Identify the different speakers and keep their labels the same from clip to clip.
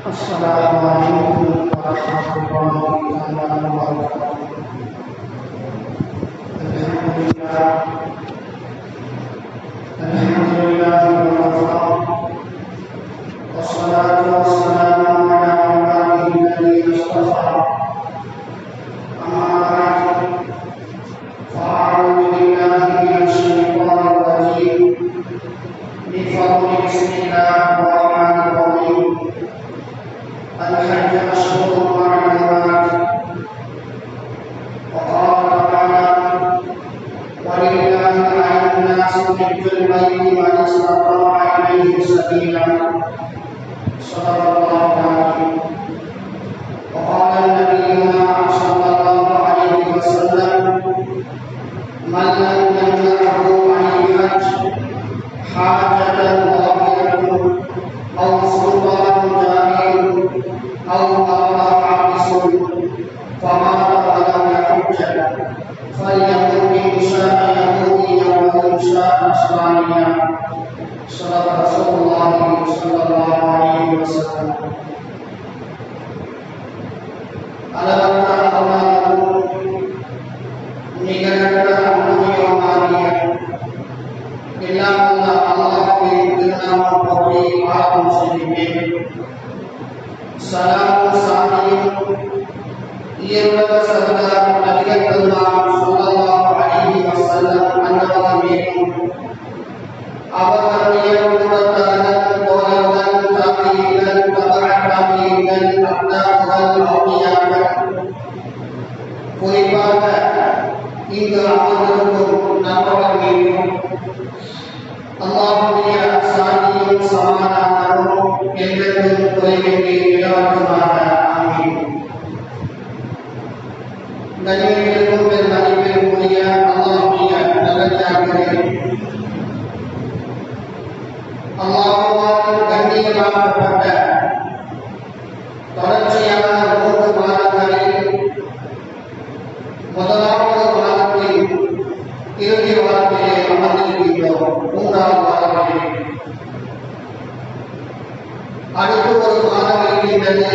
Speaker 1: السلام عليكم ورحمة الله وبركاته. الحمد لله وكفى والصلاة والسلام على عباده الذين اصطفى. أما بعد فأعوذ بالله من الشيطان الرجيم بفضل بسم الله الرحمن الرحيم. الحج أشهر معلومات. وقال تعالى: ولله على الناس حج البيت من استطاع إليه سبيلا. صدق الله العظيم. وقال نبينا صلى الله عليه وسلم: من لم يمنعه عن الحج حاجة ظاهرة أو سلطان جاهل أو أمر حابس فمات ولم يحج فليكن إن شاء يهوديا وإن شاء نصرانيا. صدق رسول الله صلى الله عليه وسلم. அளவற்ற அருளாளரும் நிகரற்ற அன்புடையோனாகிய எல்லாம் வல்ல அல்லாஹ்வின் திருநாமம் போற்றி ஆரம்பம் செய்கிறேன். சலாமும் சாந்தியும் ஈருலக சர்தார் நபிகள் பெருமான் ஸல்லல்லாஹு அலைஹி வஸல்லம் அன்னவர் மீதும் அவர்களுடைய குடும்பத்தார்கள், தோழர்கள், தாபியீன்கள், தபஅத்தாபியீன்கள், அக்தாபுகள், அவுலியாக்கள், குறிப்பாக இங்கு அமர்ந்திருக்கும் நண்பர்கள் மீதும் அல்லாஹ்வுடைய சாந்தியும் சமாதானமும் என்றென்றும் குறைவின்றி நிலவட்டுமாக. ஆமீன். கண்ணியத்திற்கும் பெரும் மதிப்பிற்குரிய அல்லாஹ்வுடைய நல்லடியார்களே, அல்லாஹ்வால் கண்ணியமாக்கப்பட்ட தொடர்ச்சியான 3 மாதங்களில் முதலாவது மாதத்தில் இறுதி வாரத்திலே அமர்ந்திருக்கிறோம். 3வது வாரத்திலே அடுத்து ஒரு மாதம் இருக்கின்றது.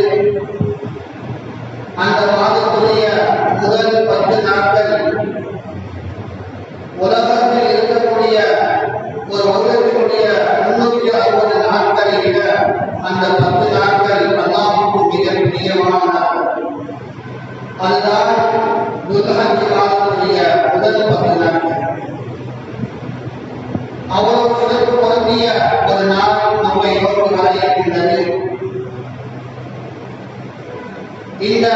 Speaker 1: அந்த மாதத்துடைய முதல் 10 நாட்கள் உலகத்தில் இருக்கக்கூடிய ஒரு வருடத்தினுடைய 360 நாட்களை விட அந்த 10 நாட்கள் அல்லாஹ்வுக்கு மிக பிரியமான நாட்கள். அதுதான் துல்ஹஜ் மாதத்துடைய முதல் 10 நாட்கள். அவ்வளவு சிறப்பு பொருந்திய ஒரு நாள் நம்மை நோக்கி வர இருக்கின்றது. இந்த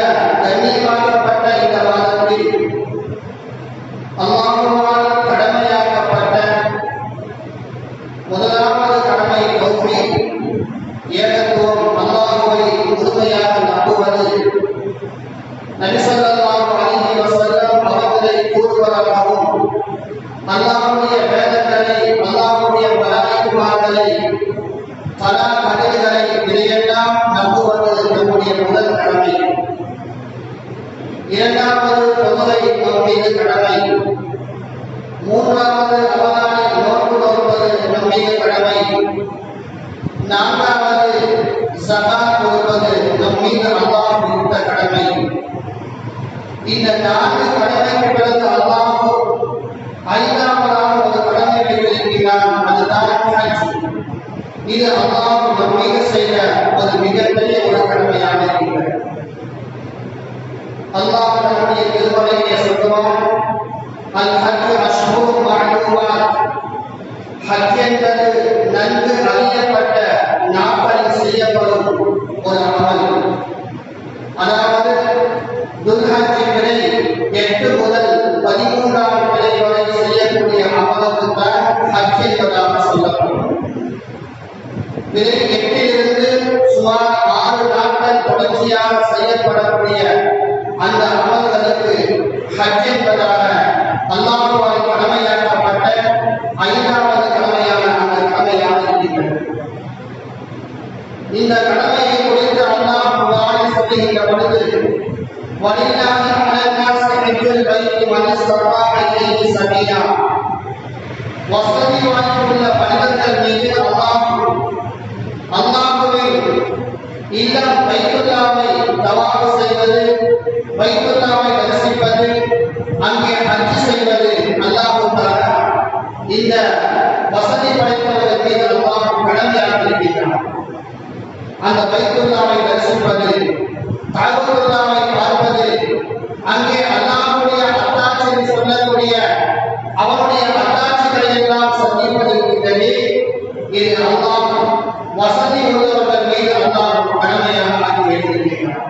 Speaker 1: கண்ணியமாக்கப்பட்ட இந்த மாதத்தில் அல்லாஹ்வால் கடமையாக்கப்பட்ட முதலாவது கடமை தௌஹீத், ஏகத்துவம், அல்லாஹ்வை முழுமையாக நம்புவது, நபி ஸல்லல்லாஹு அலைஹி வஸல்லம் அவர்களை கூறுவதாகவும் அல்லாஹ்வுடைய வேதங்களை, அல்லாஹ்வுடைய மலாயிக்குமார்களை, பல மனிதர்களை இதையெல்லாம் நம்புவது நம்முடைய முதல் கடமை. இரண்டாவது தொழுகை நம் மீது கடமை. மூன்றாவது ரமலானை நோன்பு நோற்பது நம் மீது கடமை. நான்காவது ஸகாத் கொடுப்பது நம் மீது அல்லாஹ் விதித்த கடமை. இந்த 4 கடமைக்கு பிறகு அல்லாஹ் 5வது ஒரு கடமை வைத்திருக்கிறான். அதுதான் ஹஜ். இது அல்லாஹ் நம் மீது செய்த ஒரு மிகப்பெரிய ஒரு கடமையாக இருக்கிறது. அல்லாஹ் தன்னுடைய திருமறையிலே சொல்லுவான்: அல் ஹஜ் அஷ்ஹுர் மஅலூமாத். ஹஜ் என்பது நன்கு அறியப்பட்ட நாட்களில் செய்யப்படும் ஒரு அமல். அதாவது துல்ஹஜ் பிறை 8 முதல் 13ஆம் பிறை வரை செய்யக்கூடிய அமலுக்கு தான் ஹஜ் என்பதாக சொல்லப்படும். பிறை 8லிருந்து சுமார் 6 நாட்கள் தொடர்ச்சியாக செய்யப்படக்கூடிய அந்த அமல்களுக்கு ஹஜ் என்பதாக அல்லாஹ்வால் கடமையாக்கப்பட்ட 5வது கடமையான அந்த கடமையாக இருக்கிறது. இந்த கடமையை குறித்து அல்லாஹ் குர்ஆனில் சொல்லுகின்ற பொழுது: வலில்லாஹி அலல் நாஸி ஹஜ்ஜுல் பைத்தி மன் இஸ்ததாஅ இலைஹி சபீலா. வசதி வாய்ப்புள்ள மனிதர்கள் மீது அல்லாஹ்வை இல்லம் பைத்துல்லாவை தவாஃப் செய்வது, பைத்துல்லாவை தரிசிப்பது, அங்கே ஹஜ் செய்வது அல்லாஹ் தஆலா இந்த வசதி படைத்தவர்கள் மீது அல்லாஹ் கடமையாக்கியிருக்கிறார். அந்த பைத்துல்லாவை தரிசிப்பது, காபத்துல்லாவை பார்ப்பது, அங்கே அல்லாஹ்வுடைய அத்தாட்சியை சொல்லக்கூடிய அவருடைய அத்தாட்சிகளை எல்லாம் சந்திப்பது இருக்கின்றதே, இது அல்லாஹ் வசதி உள்ளவர்கள் மீது அல்லாஹ் கடமையாக ஆக்கியிருக்கிறார்.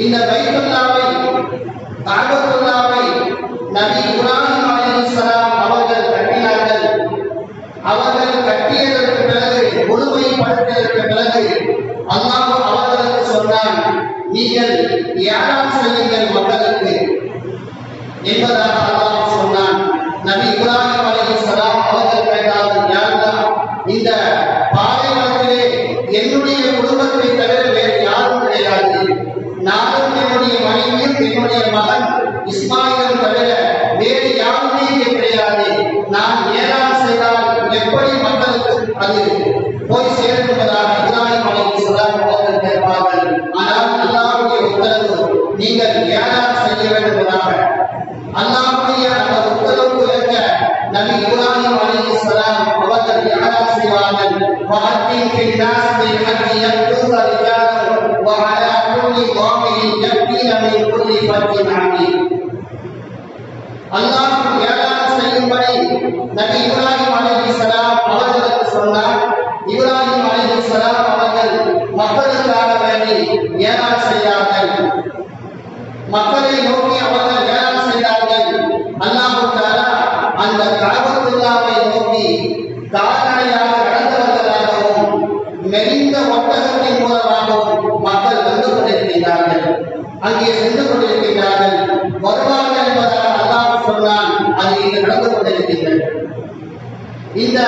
Speaker 1: இந்த பைத்துல்லாவை காபத்துல்லாவை நபி இப்ராஹிம் அலைஹிஸ்ஸலாம் அவர்கள் கட்டினார்கள். அவர்கள் கட்டியதற்கு பிறகு, முழுமைப்படுத்தியதற்கு பிறகு அல்லாஹ் அவர்களுக்கு சொன்னான், நீங்கள் ஏழாம் செய்யுங்கள் மக்களுக்கு என்பதாக அல்லாஹ் சொன்னான். நபி இப்ராஹிம் அலைஹிஸ்ஸலாம் அவர்கள் கேட்டார்கள், யா அல்லாஹ், இந்த பாலைவனத்திலே என்னுடைய குடும்பத்தை தவிர வேறு யாரும் கிடையாது, நானும் என்னுடைய மனைவியும் என்னுடைய மகன் இஸ்மாயிலும் தவிர வேறு யாருமே இங்கே கிடையாது. நான் ஏழாம் செய்தால் எப்படி மக்களுக்கு அது போய் சேரும் என்பதாக இப்ராஹிம் அலைஹிஸ்ஸலாம் அவர்கள் கேட்பார்கள். ஆனால் அல்லாஹ்வுடைய உத்தரவு, நீங்கள் ஏழாம் செய்ய வேண்டும் என்பதாக. அல்லாஹ்வுடைய அந்த உத்தரவு ஏற்க நபி இப்ராஹிம் அலைஹிஸ்ஸலாம் அவர்கள் ஏழாம் செய்வார்கள். வஅத்தின் ஃபில் நாஸ் பில் ஹஜ்ஜி யக்துக ரிஜாலன் வ அலா குல்லி ضامن يأتين من كل فج عميق. அல்லாஹ் ஏழாம் செய்யும்படி நபி இப்ராஹிம் அலைஹிஸ்ஸலாம் அவர்களுக்கு சொன்னார். இப்ராஹிம் அலைஹிஸ்ஸலாம் அவர்கள் மக்களுக்காக வேண்டி ஏழாம் செய்தார்கள். மக்களை நோக்கி அவர்கள் ஏழாம் செய்தார்கள். அல்லாஹ் தஆலா அந்த காபத்துல்லாவை நோக்கி கால்நடையாக நடந்தவர்களாகவும் மெலிந்த ஒட்டகத்தின் மூலமாகவும் மக்கள் வந்து கொண்டிருக்கிறார்கள், அங்கே சென்று கொண்டிருக்கிறார்கள். வருவார்கள் என்பதாக அல்லாஹ் சொன்னான். அது இங்கு நடந்து கொண்டிருக்கின்றது. இந்த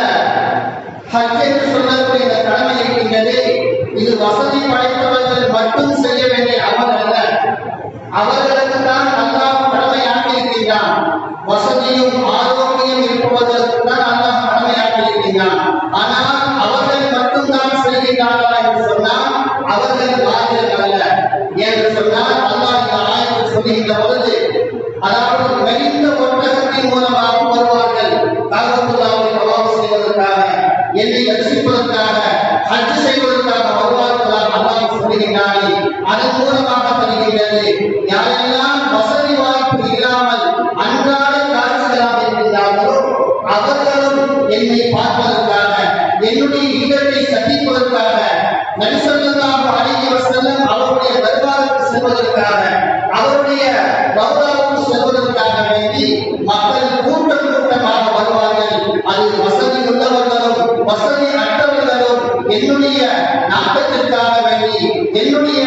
Speaker 1: ஹஜ் என்று சொல்லக்கூடிய இந்த கடமை இருக்கின்றது, இது வசதி படைத்தவர்கள் மட்டும் செய்ய வேண்டிய அமல் அல்ல. அவர்களுக்கு தான் அல்லாஹ் கடமையாக்கி இருக்கின்றான். வசதியும் ஆரோக்கியம் இருப்பவர்களுக்கு தான் அல்லாஹ் கடமையாக்கி இருக்கின்றான். ஆனால் அவர்கள் மட்டும்தான் செய்கிறார்களா என்று சொன்னால் அவர்கள் வாரியர்கள் அல்ல. என்று சொன்னால் அல்லாஹ் இந்த ஆயத்தில் சொல்லுகின்ற பொழுது, அதாவது மெலிந்த ஒட்டகத்தின் மூலமாக வருவார்கள், காபத்துல்லாவை தவாஃப் செய்வதற்காக, என்னை தரிசிப்பதற்காக, ஹஜ் செய்வதற்காக வருவார்களாக அல்லாஹ் சொல்லுகின்றானே, அதன் மூலமாக தருகின்றது. யாரெல்லாம் வசதி வாய்ப்பு இல்லாமல் அன்றாட காட்சிகளாக இருக்கின்றார்களோ அவர்களும் என்னை பார்ப்பதற்காக, என்னுடைய இல்லத்தை சந்திப்பதற்காக, நபி ஸல்லல்லாஹு அலைஹி வஸல்லம் அவருடைய தர்பாருக்கு செல்வதற்காக, அவருடைய ரவுதாவுக்கு செல்வதற்காக வேண்டி மக்கள் கூட்டம் கூட்டமாக வருவார்கள். அது வசதி உள்ளவர்களும் வசதி அற்றவர்களும் என்னுடைய நாட்டத்திற்காக வேண்டி, என்னுடைய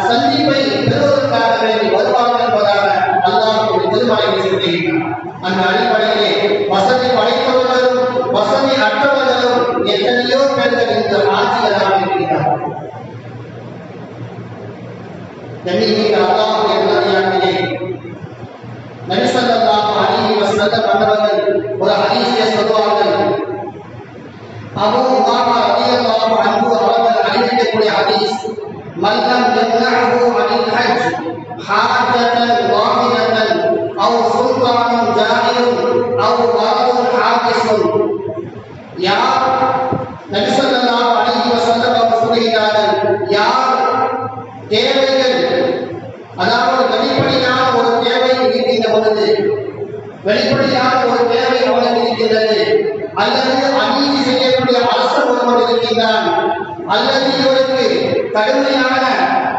Speaker 1: சந்திப்பை பெறுவதற்காக வேண்டி வருவார்கள் என்பதாக அல்லாஹ் திருமலையை சொல்லுகிறார். அந்த அடிப்படையிலே வசதி படைத்தவர்களும் வசதி அற்றவர்களும் எத்தனையோ பேர்கள் இந்த ஆட்சிகளாக இருக்கிறார்கள். அல்லாஹ்வுடைய நல்லடியார்களே, நபி ஸல்லல்லாஹு அலைஹி வஸல்லம் அவர்கள் ஒரு ஹதீஸை சொல்வார்கள். அபூ உமாமா ரலியல்லாஹு அன்ஹு அவர்கள் அறிவிக்கக்கூடிய ஹதீஸ், மல்லம் யம்னஹு அனில் ஹஜ் ஹாஜத்தன் வாஹிதத்தன் அவ் சுல்தானுன் ஜாஹிருன் அவ் வலதுன் ஹாபிஸுன். யார், நபி ஸல்லல்லாஹு அலைஹி வஸல்லம் அவர்கள் சொல்கிறார்கள், யார் தேவைகள், அதாவது வெளிப்படையான ஒரு தேவை இருக்கின்ற பொழுது, வெளிப்படையான ஒரு தேவை அவனுக்கு இருக்கின்றது, அல்லது அநீதி செய்யக்கூடிய அரசர் ஒருவர் இருக்கின்றான், அல்லது இவருக்கு கடுமையான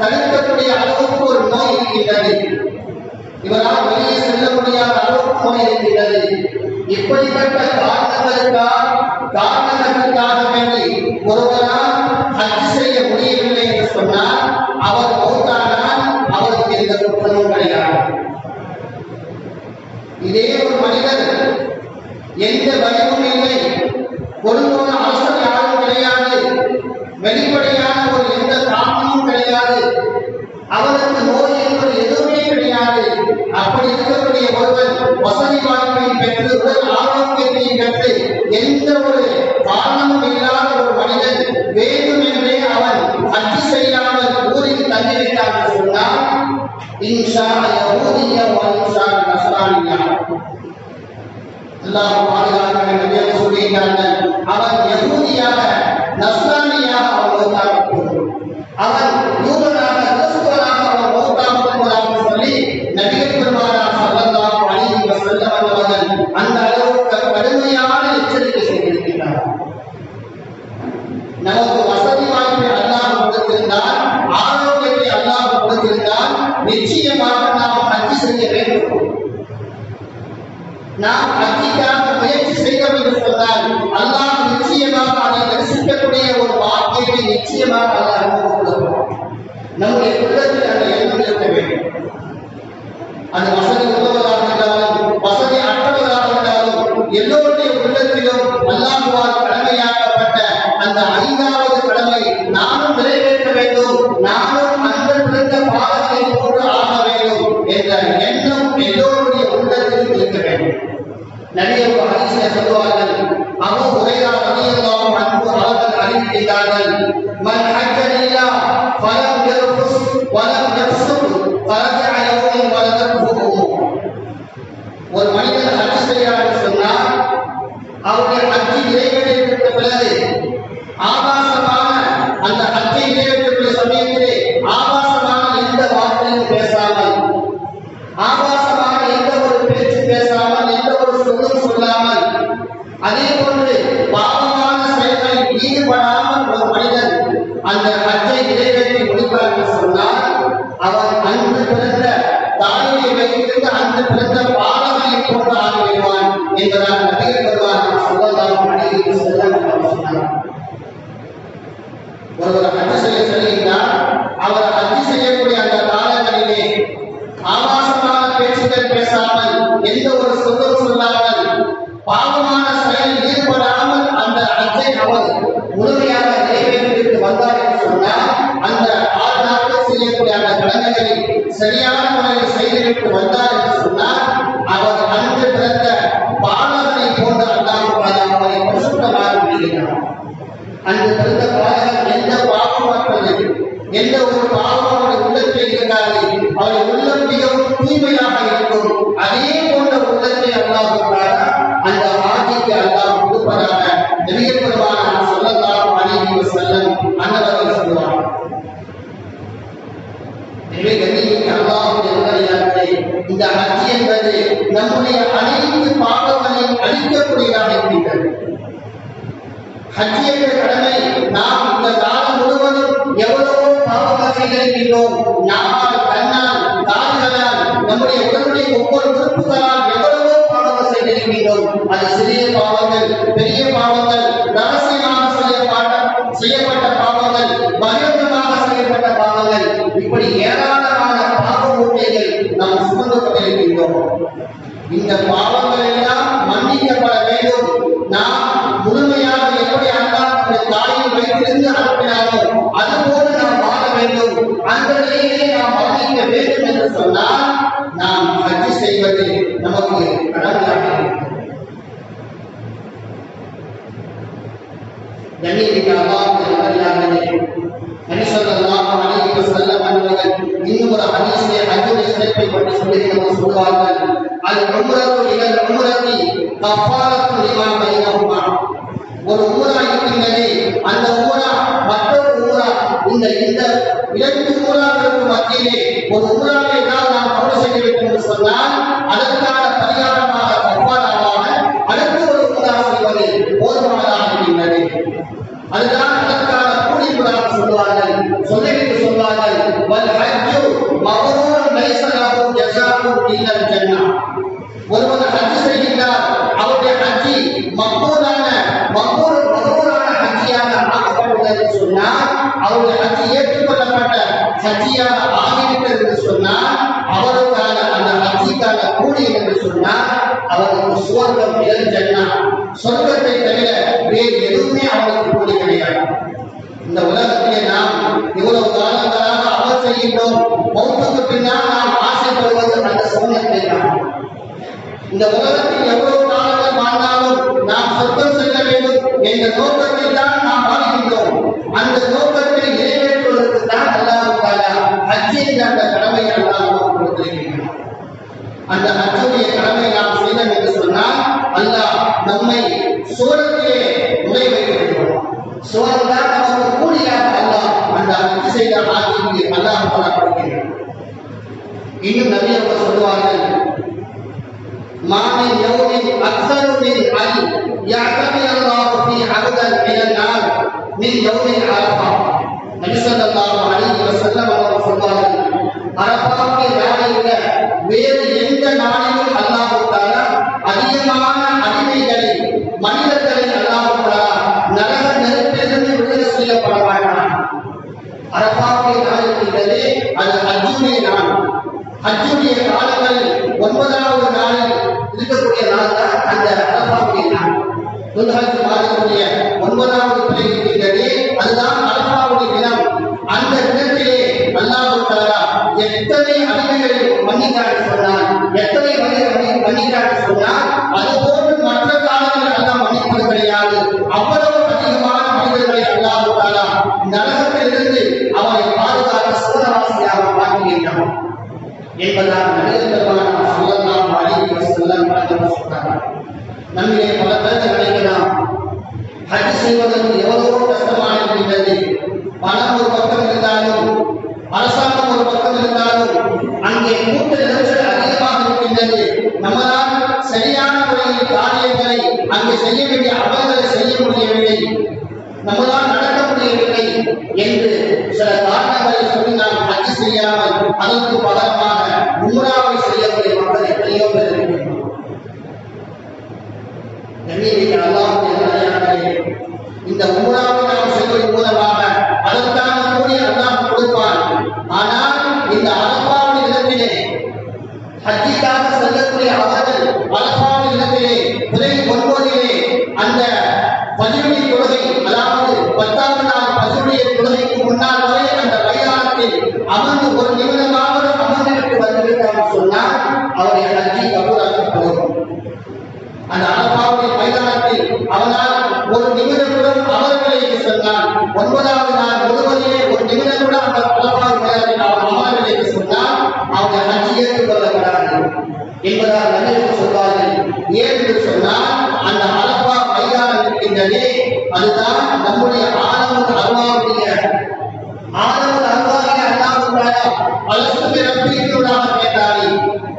Speaker 1: தடுக்கக்கூடிய அளவுக்கு ஒரு நோய் இருக்கின்றது, இவரால் வெளியே செல்ல முடியாத அளவுக்கு நோய் இருக்கின்றது. இப்படிப்பட்ட காரணங்களுக்காக வேண்டி ஒருவரால் ஹஜ் செய்ய முடியவில்லை என்று சொன்னால் அவர் மௌத்தானால் அவருக்கு எந்த குற்றமும் கிடையாது. இதே ஒரு மனிதர் எந்த வழியும் இல்லை, கொடுங்கோன அரசர் யாரும் கிடையாது, வெளிப்படையான ஒரு எந்த காரணமும் கிடையாது, அவருக்கு நோய் என்பது எதுவுமே கிடையாது. அப்படி இருக்கக்கூடிய ஒருவர் வசதி வாய்ப்பை பெற்று உடல் ஆரோக்கியத்தை பெற்று எந்த ஒரு காரணமும் இல்லாத ஒரு மனிதன் வேண்டும் என்றே இன்ஷா யஹூதியா வ இன்ஷா நஸ்ரானியா. அல்லாஹ் பாதுகாக்க நபியாக சொல்லியிருக்கிறார்கள், அவன் யஹூதியாக நஸ்ரானியாக அவன் மௌத்தாக போகிறான், அவன் யூதனாக கிறிஸ்துவனாக அவன் மௌத்தாக போகிறான் சொல்லி நபிகள் பெருமானார் ஸல்லல்லாஹு அலைஹி வஸல்லம் அவர்கள் அந்த அளவுக்கு கடுமையான எச்சரிக்கை செய்திருக்கிறார். நமக்கு வசதி வாய்ப்பை அல்லாஹ் கொடுத்திருந்தால், ஆரோக்கியத்தை அல்லாஹ் கொடுத்திருந்தால் நிச்சயமாக நாம் ஹஜ் செய்ய வேண்டும். நாம் ஹஜ்ஜிக்காக முயற்சி செய்தோம் என்று சொன்னால் அல்லாஹ் நிச்சயமாக அதை தரிசிக்கக்கூடிய ஒரு வாக்கியத்தை நிச்சயமாக அல்லாஹ் கொடுப்பார். நம்முடைய உள்ளத்தில் அந்த எண்ணம் இருக்க வேண்டும். அந்த வசதி உள்ளவராக இருந்தாலும் வசதி அற்றவராக இருந்தாலும் எல்லோருடைய உள்ளத்திலும் அல்லாஹ்வால் கடமையாக்கப்பட்ட அந்த 5வது கடமை நானும் நிறைவேற்ற வேண்டும், நானும் அந்த பிறந்த பாதங்களை போன்று ஆக வேண்டும் என்ற எண்ணம் எல்லோருடைய உள்ளத்திலும் இருக்க வேண்டும். நபிகள் ஹதீஸிலே சொல்வார்கள், அபூ ஹுரைரா ரலியல்லாஹு அன்ஹு அவர்கள் அறிவிக்கிறார்கள், மன் ஹஜ்ஜ லில்லாஹ் ஃபலம் யர்ஃபுஸ் வலம் யஃசுக் ஃபரஜஅ யௌமன் வலதத்ஹு. ஒரு மனிதன் ஹஜ் செய்கிறார் சொன்னால் அவருடைய ஹஜ் நிறைவேறிவிட்ட பிறகு ஆபாசமான அந்த ஹஜ்ஜை நிறைவேற்றக்கூடிய சமயத்திலே ஆபாசமான எந்த வார்த்தையும் பேசாமல், ஆபாசமான எந்த ஒரு பேச்சு பேசாமல், எந்த ஒரு சொல்லும் சொல்லாமல், அதே போன்று பாவமான செயல்களில் ஈடுபடாமல் ஒரு மனிதன் அந்த ஹஜ்ஜை நிறைவேற்றி முடிப்பார் என்று சொன்னால் அவர் அன்று பிறந்த தாயை வைத்திருந்த அன்று பிறந்த பாவங்களை போன்று ஆகிவிடுவான் என்பதால் நபிகள் பெருமானார் ஸல்லல்லாஹு அலைஹி வஸல்லம் சொன்னார். ஒருவர் ஹஜ் செய்ய செல்கின்றார், அவர் ஹஜ் செய்யக்கூடிய அந்த காலங்களிலே ஆபாசமான பேச்சுக்கள் பேசாமல், எந்த ஒரு சொல்லும் சொல்லாமல், பாவமான செயலில் ஈடுபடாமல் அந்த ஹஜ்ஜை அவர் முழுமையாக நிறைவேற்றிவிட்டு வந்தார் என்று சொன்னால், அந்த 6 நாட்கள் செய்யக்கூடிய அந்த கடமைகளை சரியான முறையில் செய்துவிட்டு வந்தார் என்று சொன்னால் அவர் அன்று பிறந்த பாலகனை போன்ற அல்லாஹ் அவரை பரிசுத்தமாக விடுகிறார். அன்று பிறந்த பாலகன் எந்த பாவமற்றது, எந்த ஒரு பாவமான உள்ளத்தில் இருக்காது, அவருடைய உள்ளம் மிகவும் தூய்மையாக இருக்கும். அதே போன்ற உள்ளத்தை அல்லாஹ் அந்த ஆட்சிக்கு அல்லாஹ் கொடுப்பதாக நபிகள் பெருமானார் ஸல்லல்லாஹு அலைஹி வஸல்லம் அன்னவர்கள் சொல்வார். எனவே கண்ணியமிக்க அல்லாஹ்வுடைய நல்லடியார்களே, இந்த ஹஜ் என்பது நம்முடைய அனைத்து பாவங்களையும் அழிக்கக்கூடியதாக இருக்கின்றது. ஹஜ் என்ற கடமை நாம் இந்த காலம் முழுவதும் எவ்வளவோ பாவங்கள் செய்திருக்கின்றோம். நாமால், கண்ணால், கால்களால், நம்முடைய உடலுடைய ஒவ்வொரு உறுப்புகளால் எவ்வளவோ பாவங்கள் செய்திருக்கின்றோம். அது சிறிய பாவங்கள், பெரிய பாவங்கள், ரகசியமாக செய்யப்பட்ட பாவங்கள், பகிரங்கமாக செய்யப்பட்ட பாவங்கள், இப்படி ஏராளமான பாவ மூட்டைகள் நாம் சுமந்து கொண்டிருக்கின்றோம். இந்த பாவங்கள் எல்லாம் மன்னிக்கப்பட வேண்டும். நாம் முழுமையாக எப்படி அல்லாஹ்வுடைய தாயை வைத்திருந்து அனுப்பினாரோ அதுபோல நாம் வாழ வேண்டும். அந்த நிலையிலே நாம் மன்னிக்க வேண்டும் என்று சொன்னால் நாம் ஹஜ் செய்வது நமக்கு கடமையாக இருக்கிறது. கண்ணியமிக்க அல்லாஹ்வுடைய நல்லடியார்களே, நபி ஸல்லல்லாஹு அலைஹி வஸல்லம் அவர்கள் இன்னும் ஒரு ஹதீஸிலே ஹஜ்ஜுடைய சிறப்பை பற்றி சொல்வார்கள், அல் உம்ரத்து இலல் உம்ரத்தி கஃபாரத்து லிமா பைனஹுமா. ஒரு உம்ரா இருக்கின்றது, அந்த உம்ரா மற்றொரு உம்ரா, இந்த 2 உம்ராக்களுக்கு மத்தியிலே ஒரு உம்ராவை நாம் கபூல் செய்துவிட்டோம் என்று சொன்னால் அதற்கான பரிகாரமாக கஃபாராவாக அடுத்த ஒரு உம்ரா செய்வது போதுமானதாக இருக்கின்றது. அதுதான் அதற்கான கூலிப்பதாக சொல்வார்கள். சொல்லிவிட்டு சொல்வார்கள், வல் ஹஜ்ஜு மப்ரூர் லைஸ லஹு ஜஸாஉன் இல்லல் ஜன்னah. ஒருவர் ஹஜ் செய்கிறார், அவருடைய ஹஜ் மக்பூலான ஹஜ்ஜியாக ஆக்கப்பட்டுள்ளது என்று சொன்னால், அவருடைய ஹஜ் ஏற்றுக்கொள்ளப்பட்ட ஹஜ்ஜியாக ஆகிவிட்டது என்று சொன்னால், அவருக்கான அந்த ஹஜ்ஜிக்கான கூலி என்று சொன்னால் அவருக்கு சுவர்க்கம் இல்லல் ஜன்னah, சொர்க்கத்தை தவிர வேறு எதுவுமே அவருக்கு கூலி கிடையாது. இந்த உலகத்திலே நாம் இவ்வளவு காலங்களாக அமல் செய்கின்றோம். மௌத்துக்கு பின்னால் நாம் ஆசைப்படுவது அந்த சுவர்க்கத்தை தான். இந்த உலகத்தில் எவ்வளவு காலங்கள் வாழ்ந்தாலும் நாம் சொர்க்கம் செல்ல வேண்டும் என்ற நோக்கத்தில் தான் நாம் வாழ்கின்றோம். அந்த நோக்கத்தை நிறைவேற்றுவதற்கு தான் அல்லாஹ் தஆலா ஹஜ் என்ற அந்த கடமையை அல்லாஹ் சுவனம் தான் நமக்கு கூலியாக அல்லாஹ் அந்த ஹஜ் செய்த ஆட்சிக்கு அல்லாஹ் கொடுக்கிறான். இன்னும் நபி அவர்கள் சொல்லுவார்கள், மாமின் யௌமின் அக்ஸரு மின் அன் யஅதமி அல்லாஹ் ஃபீ அபதன் மினன் நார் மின் யௌமின் அரஃபா. நபி ஸல்லல்லாஹு அலைஹி வஸல்லம் அவர்கள் சொல்வார்கள், அரஃபாவுடைய நாளை விட வேறு எந்த நாளிலும் அல்லாஹ் தஆலா அதிகமான அடிமைகளை மனிதர்களை அல்லாஹ் தஆலா நரக நெருப்பிலிருந்து விடுதலை செய்யப்பட மாட்டான். அரஃபாவுடைய நாள் இருக்கிறதே அது ஹஜ்ஜுடைய நாள். ஹஜ்ஜுடைய காலங்களில் 9வது நாளில் இருக்கக்கூடிய நாள் தான் அந்த அரஃபாவுடைய நாள். துல்ஹஜ் மாதத்துடைய 9வது பிறை இருக்கிறதே அதுதான் அரஃபாவுடைய தினம். அந்த தினத்திலே அல்லாஹ் தஆலா எத்தனை அடிமைகளை மன்னித்தார் சொன்னார், எத்தனை மன்னித்தார் சொன்னார், அதுபோன்று மற்ற காலங்களில் அல்லாஹ் மன்னிப்பது கிடையாது. அவ்வளவு அதிகமான மனிதர்களை அல்லாஹ் தஆலா நரகத்திலிருந்து அவரை பாதுகாக்க சுவனவாசியாக மாற்றுகின்றான் என்பதால் நபிகள் பெருமானார் ஸல்லல்லாஹு அலைஹி வஸல்லம் அவர்கள் சொன்னார்கள். நம்மிலே பல பேர் நினைக்கலாம், ஹஜ் செய்வதற்கு எவ்வளவோ கஷ்டமாக இருக்கின்றது, பணம் ஒரு பக்கம் இருந்தாலும் அரசாங்கம் ஒரு பக்கம் இருந்தாலும் அங்கே கூட்ட நெரிசல் அதிகமாக இருக்கின்றது, நம்மளால் சரியான முறையில் காரியங்களை அங்கே செய்ய வேண்டிய அமல்களை செய்ய முடியவில்லை, நம்மளால் நடக்க முடியவில்லை என்று சில காரணங்களை சொல்லி நாம் ஹஜ் செய்யாமல் அதற்கு பகரமாக உம்ராவை செய்யக்கூடிய மக்கள் எத்தனையோ பேர் இருக்கின்றனர். இந்த உம்ராவை நாம் செய்வதன் மூலமாக அதற்கான கூலி அல்லாஹ் கொடுப்பான். ஆனால் இந்த அரஃபாவுடைய இடத்திலே ஹஜ்ஜிக்காக செல்லக்கூடிய அவர்கள் அரஃபாவுடைய இடத்திலே பிறை 9 அந்த ஃபஜ்ருடைய தொழுகை, அதாவது 10வது நாள் ஃபஜ்ருடைய தொழுகைக்கு முன்னால் வரை அந்த மைதானத்தில் அமர்ந்து ஒரு நிமிடமாவது அமர்ந்துவிட்டு வந்துவிட்டார் சொன்னால் அவருடைய ஹஜ்ஜி கபூலாக்கப்படும். அந்த அரஃபாவுடைய மைதானத்தில் அவனால் ஒரு நிமிடம் கூட அமரவில்லை சொன்னால் 9வது நாள் முழுவதிலே ஒரு நிமிடம் கூட அந்த அரஃபாவுடைய மைதானத்தில் அவர் அமரவில்லை சொன்னால் அவருடைய ஹஜ்ஜி ஏற்றுக்கொள்ளப்படாது என்பதால் நபிகள் சொல்வார்கள். ஏன் என்று சொன்னால் அந்த அரஃபா மைதானம் இருக்கின்றதே அதுதான் நம்முடைய ஆலமுல் அர்வாஹுடைய அல்லாஹ் தஆலா அல்ஹம்து ரப்பிக்குல்லாஹ் கேட்டாரே,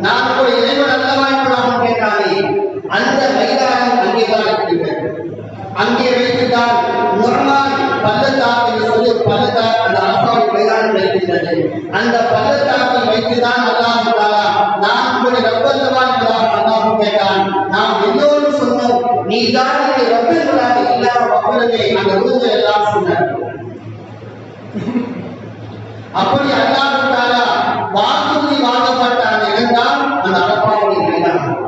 Speaker 1: நான் ஒரு இறைவன் அல்லவா என்பதாக கேட்டாரே, அந்த மைதானம் அங்கேதான் இருக்கின்றது. அங்கே வைத்துதான் நுர்மான் பள்ளத்தாக்கு சொல்லி பள்ளத்தாக்கு அந்த அரஃபாவுடைய மைதானம் இருக்கின்றது. அந்த பள்ளத்தாக்கை வைத்துதான் அல்லாஹ் தஆலா நான் உங்களுடைய ரப்பல்லவா என்பதாக அல்லாஹ் கேட்டான். நாம் எல்லோரும் சொன்னோம், நீதான் என்னுடைய ரப்பல்லாஹ் இல்லா ரப்பலே அந்த உருவங்கள் எல்லாம் சொன்னார். அப்படி அல்லாஹ் தஆலா வாக்குறுதி வாங்கப்பட்ட அந்த இடம்தான் அந்த அரஃபாவுடைய மைதானம்.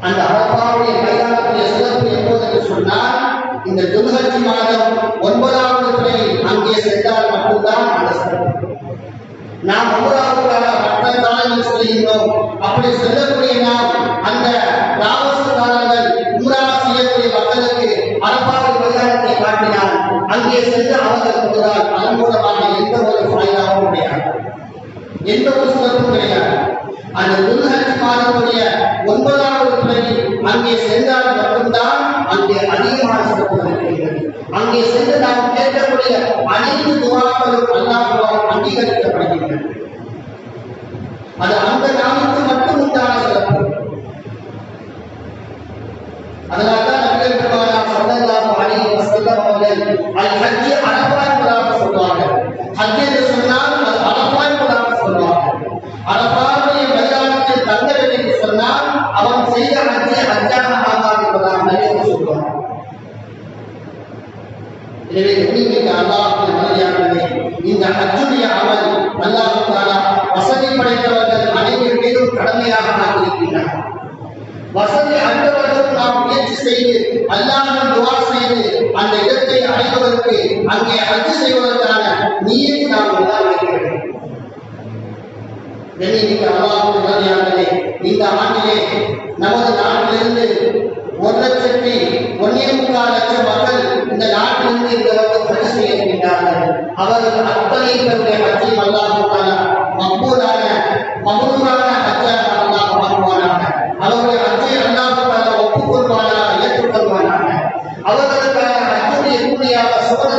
Speaker 1: அந்த அரஃபாவுடைய மைதானத்துடைய சிறப்பு எப்போது சொன்னால் இந்த துல்ஹஜ் மாதம் 9வது பிறை அங்கே சென்றால் மட்டும்தான் அந்த சிறப்பு. நாம் 9வது மற்ற காலங்களில் செல்கின்றோம். அப்படி செல்லக்கூடிய நாம் அந்த ராவசுக்காரர்கள் உம்ரா செய்யக்கூடிய மக்களுக்கு அரஃபாவுடைய மைதானத்தை காட்டினால் அங்கே சென்று அவர்கள் கொண்டால் அதன் மூலமாக எந்த ஒரு ஃபாயிதாவும் கிடையாது, எந்த ஒரு சிறப்பும் கிடையாது. அந்த துல்ஹஜ் மாதத்துடைய 9வது பிறை அங்கே சென்றால் மட்டும்தான் அங்கே அதிகமான சிறப்புகள் இருக்கின்றது. அங்கே சென்று நாம் கேட்கக்கூடிய அனைத்து துஆக்களும் அல்லாஹ்வால் அங்கீகரிக்கப்படுகின்றன. அது அந்த நாளுக்கு மட்டும் உண்டான சிறப்பு. அதனால்தான் நபிகள் பெருமானார் ஸல்லல்லாஹு அலைஹி வஸல்லம் அவர்கள் அல் ஹஜ் அரஃபா என்பதாக சொல்வார்கள். ஹஜ் என்று சொன்னால் அது அரஃபா என்பதாக சொல்வார்கள். அரஃபாவுடைய மைதானத்தில் தங்கவில்லை என்று சொன்னால் அவன் செய்த ஹஜ்ஜை ஹஜ்ஜாக ஆகாது என்பதாக நபிகள் சொல்வார்கள். எனவே உண்மைக்கு அல்லாஹ்வுடைய மரியாதை இந்த ஹஜ்ஜுடைய அமல் அல்லாஹ் தஆலா வசதி படைத்தவர்கள் அனைவரும் மீதும் கடமையாக ஆக்கியிருக்கிறார். வசதி அற்றவர்களும் நாம் முயற்சி செய்து அல்லாஹ்விடம் துஆ செய்து அந்த இடத்தை அடைவதற்கு அங்கே ஹஜ் செய்வதற்கான நியத்தை நாம் உண்டாக்க வேண்டும். கண்ணியமிக்க அல்லாஹ்வுடைய மரியாதை இந்த ஆண்டிலே நமது நாட்டிலிருந்து 1,1,4,00,000 மக்கள் இந்த நாட்டிலிருந்து இந்த வருடம் ஹஜ் செய்ய இருக்கின்றார்கள். அவர்கள் அத்தனை பேருடைய ஹஜ்ஜை அல்லாஹ் தஆலா மக்பூலான மக்பூலான ஹஜ்ஜாக அல்லாஹ் ஆக்குவானாக. அவருடைய ஹஜ்ஜை அல்லாஹ் தஆலா ஒப்புக்கொள்வானாக, ஏற்றுக்கொள்வானாக. அவர்களுக்கான ஹஜ்ஜுடைய கூலியாக சுவன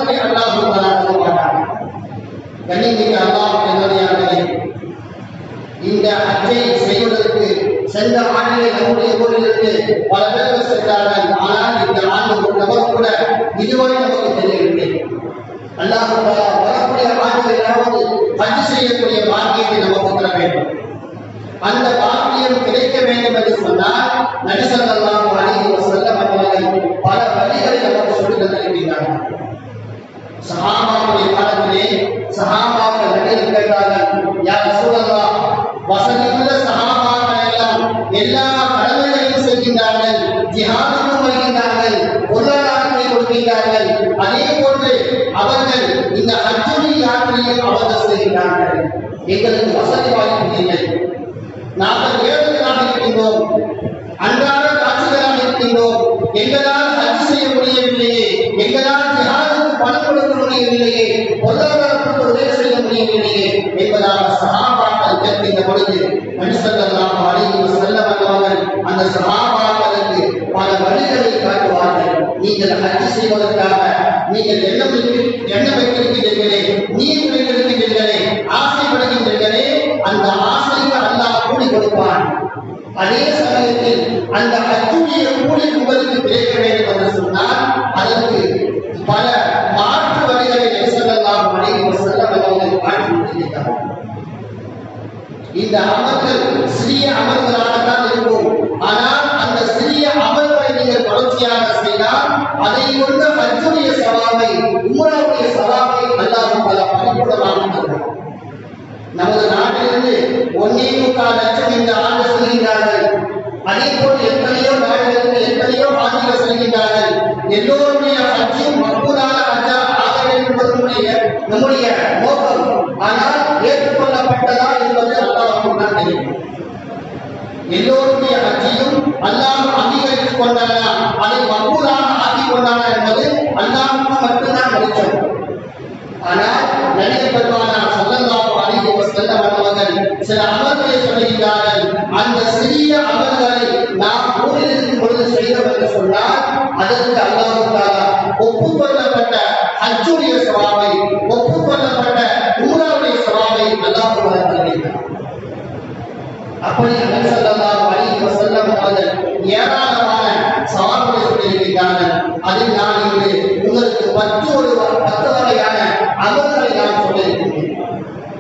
Speaker 1: கண்ணியமிக்க அல்லாஹ் நல்லடியார்களே, இந்த ஹஜ்ஜை செய்வதற்கு சென்ற ஆண்டிலே நம்முடைய ஊரிலிருந்து பல பேர்கள் சென்றார்கள். ஆனால் இந்த ஆண்டு ஒரு நபர் கூட இதுவரை நமக்கு தெரியவில்லை. அல்லாஹ் வரக்கூடிய ஆண்டுகளாவது ஹஜ் செய்யக்கூடிய பாக்கியத்தை நமக்கு தர வேண்டும். அந்த பாக்கியம் கிடைக்க வேண்டும் என்று சொன்னால் நபி ஸல்லல்லாஹு அலைஹி வஸல்லம் அவர்கள் பல வழிகளை நமக்கு சொல்லித் தந்திருக்கிறார்கள். சஹாபாக்களுடைய காலத்திலே சஹாபாக்கள் நபியை கேட்டார்கள், யா ரசூலல்லாஹ், வசதியுள்ள சஹாபாக்கள் எல்லாம் எல்லா கடமைகளையும் செய்கின்றார்கள், ஜிஹாதுக்கும் வருகின்றார்கள், பொருளாதாரத்தை கொடுக்கின்றார்கள், அதே போன்று அவர்கள் இந்த ஹஜ்ஜுடைய யாத்திரையில் அவர்கள் செய்கின்றார்கள். எங்களுக்கு வசதி வாய்ப்பு இல்லை, நாங்கள் ஏழைகளாக இருக்கின்றோம், அன்றாட காட்சிகளாக இருக்கின்றோம், எங்களால் ஹஜ் செய்ய முடியவில்லையே, எங்களால் ஜிஹாதுக்கு பணம் கொடுக்க முடியவில்லையே, பொருளாதாரத்துக்கு உதவி செய்ய முடியவில்லையே என்பதாக சஹாபாக்கள் கேட்கின்ற பொழுது நபி ஸல்லல்லாஹு அலைஹி வஸல்லம் அவர்கள் அந்த சஹாபாக்களுக்கு பல வழிகளை காட்டுவார்கள். நீங்கள் ஹஜ் செய்வதற்காக நீங்கள் எண்ணம் வைத்திருக்கிறீர்களே, நீர் வைத்திருக்கிறீர்களே, ஆசைப்படுகின்றீர்களே, அந்த ஆசைக்கு அல்லாஹ் கூலி கொடுப்பான். அதே சமயத்தில் அந்த ஹஜ்ஜுடைய கூலி உங்களுக்கு கிடைக்க வேண்டும் என்று சொன்னால் அதற்கு பல மாற்று வழிகளை நபி ஸல்லல்லாஹு அலைஹி வஸல்லம் அவர்கள் காட்டி கொடுத்திருக்கிறார்கள். இந்த அமல்கள் சிறிய அமல்களாகத்தான் இருக்கும். ஆனால் அந்த சிறிய அமல்களை நீங்கள் தொடர்ச்சியாக செய்தால் அதை கொண்ட ஹஜ்ஜுடைய சவாபை, உம்ராவுடைய சவாபை அல்லாஹ் தஆலா பரிபூர்ணமாக தருவார். நமது நாட்டிலிருந்து 1.25 லட்சம் இந்த ஆண்டு செல்கின்றார்கள். அதே போல் எத்தனையோ நாடுகளுக்கு எத்தனையோ ஆண்டுகள் செல்கின்றார்கள். எல்லோருடைய ஹஜ்ஜும் மக்பூலான ஹஜ்ஜாக ஆக வேண்டும் என்பது நம்முடைய நோக்கம். ஆனால் ஏற்றுக்கொள்ளப்பட்டதா என்பது அல்லாஹ்வுக்கு தான் தெரியும். எல்லோருடைய ஹஜ்ஜையும் அல்லாஹ் அங்கீகரித்துக் கொண்டானா, அதை மக்பூலாக ஆக்கிக் கொண்டானா என்பது அல்லாஹ்வுக்கு மட்டும்தான் வெளிச்சம். ஆனால் நபிகள் பெருமானார் ஸல்லல்லாஹு அலைஹி வஸல்லம் அவர்கள் சில அமல்களை சொல்கிறார்கள். அந்த சிறிய அமல்களை நாம் ஊரில் இருக்கும் பொழுது செய்தோம் என்று சொன்னால் அதற்கு அல்லாஹ் தஆலா ஒப்புக்கொள்ளப்பட்ட ஹஜ்ஜுடைய சவாபை, ஒப்புக்கொள்ளப்பட்ட உம்ராவுடைய சவாபை அல்லாஹ் தருகிறார். அப்படி நபி ஸல்லல்லாஹு அலைஹி வஸல்லம் அவர்கள் ஏராளமான சவால்களை சொல்லியிருக்கிறார்கள். அதில் நான் இன்று உங்களுக்கு 10 வகையான அமல்களை நான் சொல்லியிருக்கிறேன்.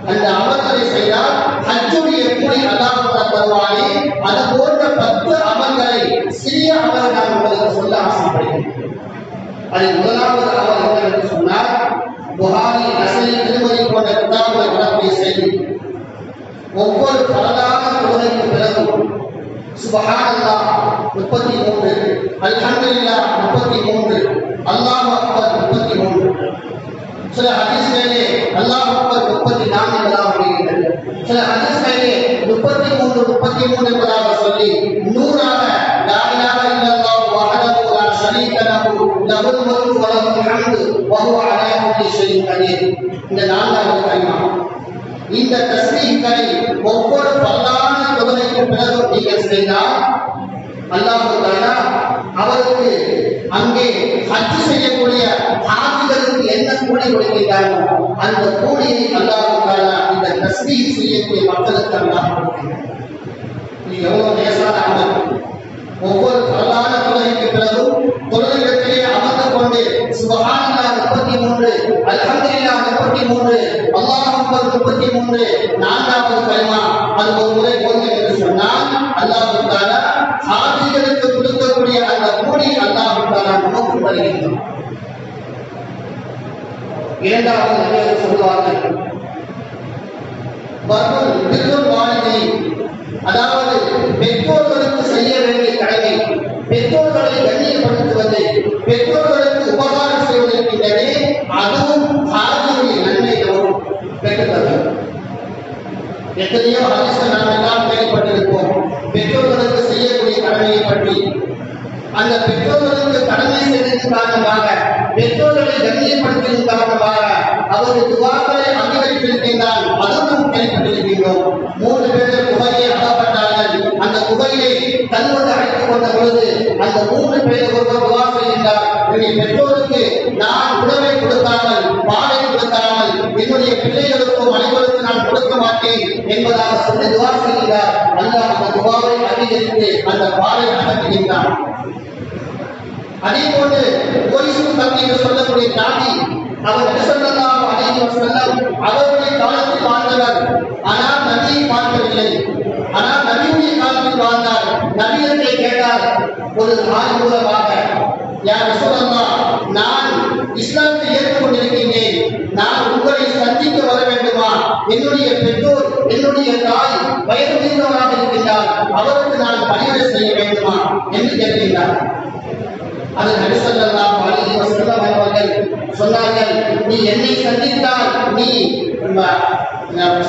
Speaker 1: அந்த அமல்களை செய்தால் ஹஜ்ஜுடைய கூலி அல்லாஹ் தருவானே, அது போன்ற 10 அமல்களை, சிறிய அமல் நான் உங்களுக்கு சொல்ல ஆசைப்படுகிறேன். அதில் முதலாவது அமல் என்னவென்று சொன்னால், புகாரி, நஸீ, திருமதி போன்ற கிதாபுகளை வரக்கூடிய செய்தி. ஒவ்வொரு பரதான தொழுகைக்கு பிறகும் சுப்ஹானல்லாஹ் 33, அல்ஹம்துலில்லாஹ் 33, அல்லாஹு அக்பர் 33. சில ஹதீஸ்களிலே அல்லாஹ் அக்பர் 34 என்பதாக வருகிறது. சில ஹதீஸ்களிலே 33 என்பதாக சொல்லி 100ஆக லா இலாஹ இல்லல்லாஹ் வஹ்தஹு லா ஷரீக லஹு லஹுல் முல்கு வ லஹுல் ஹம்து வ ஹுவ அலா குல்லி ஷைஇன் கதீர். இந்த 4வது கலிமா. இந்த தஸ்பீஹ்களை ஒவ்வொரு பரதான தொழுகைக்கு பிறகு நீங்கள் செய்தால் அல்லாஹ் தஆலா அவருக்கு அங்கே ஹஜ் செய்யக்கூடிய ஹாஜிகளுக்கு என்ன கூலி கொடுக்கிறாரோ அந்த கூலியை அல்லாஹ் தஆலா இந்த தஸ்பீஹ் செய்யக்கூடிய மக்களுக்கு அல்லாஹ் கொடுக்கிறார். இது எவ்வளவு லேசான அமல். ஒவ்வொரு பரதான தொழுகைக்கு பிறகும் தொழுகையிடத்திலே அமர்ந்து கொண்டு சுப்ஹானல்லாஹ் 33, அல்ஹம்துலில்லாஹ் 33, அல்லாஹு அக்பர் 33, 4வது கலிமா அது ஒரு முறை ஓதுங்கள் என்று சொன்னால் அல்லாஹ் தஆலா ஹாஜிகளுக்கு கொடுக்கக்கூடிய அந்த கூலி அல்லாஹ் தஆலா நமக்கு தருகிறார். இரண்டாவது நபிகள் சொல்வார்கள், பிர்ருல் வாலிதைன், அதாவது பெற்றோர்களுக்கு செய்ய வேண்டிய கடமை, பெற்றோர்களை கண்ணியப்படுத்துவது, பெற்றோர்களுக்கு உபகாரம் செய்வதற்கின்றே அதுவும் ஹாஜியுடைய நன்மை நமக்கு பெற்றுத்தரும். எத்தனையோ ஹதீஸ்கள் நாம் எல்லாம் கேள்விப்பட்டிருப்போம் பெற்றோர்களுக்கு செய்யக்கூடிய கடமையை பற்றி. அந்த பெற்றோர்களுக்கு கடமை செய்ததன் காரணமாக, பெற்றோர்களை கண்ணியப்படுத்தியதன் காரணமாக அவர்கள் துவாக்களை அங்கீகரித்திருக்கின்றால் அதுவும் கேள்விப்பட்டிருக்கின்றோம். 3 பேர்கள் குகையை அகப்பட்டார்கள். அந்த குகையை தன்னோடு அழைத்துக் கொண்ட பொழுது அந்த 3 பேர் ஒருவர் துவா செய்கின்றார், பெற்றோருக்கு நான் உணவை கொடுக்காமல், பாலை கொடுக்காமல், என்னுடைய பிள்ளைகளுக்கும் அனைவருக்கும் நான் கொடுக்க மாட்டேன் என்பதாக சொல்லி துவா செய்கிறார். அல்லாஹ் அந்த துவாவை அங்கீகரித்து அந்த பாலை அகற்றுகின்றான். அதே போன்று ஓய்சூர் தம்பி என்று சொல்லக்கூடிய தாண்டி அவர் ஸல்லல்லாஹு அலைஹி வஸல்லம் அவருடைய காலத்தில் வாழ்ந்தவர். ஆனால் நபியை பார்க்கவில்லை. ஆனால் நபியுடைய காலத்தில் வாழ்ந்தார். நபியத்தை கேட்டார் ஒரு ஆள் மூலமாக, யா ரசூலல்லாஹ், நான் இஸ்லாத்தை ஏற்றுக்கொண்டிருக்கின்றேன், நான் உங்களை சந்திக்க வர வேண்டுமா? என்னுடைய பெற்றோர், என்னுடைய தாய் வயது முதிர்ந்தவராக இருக்கின்றார், அவருக்கு நான் பணிவிடை செய்ய வேண்டுமா என்று கேட்கின்றார். அது நபி ஸல்லல்லாஹு அலைஹி வஸல்லம் அவர்கள் சொன்னார்கள், நீ என்னை சந்தித்தால் நீ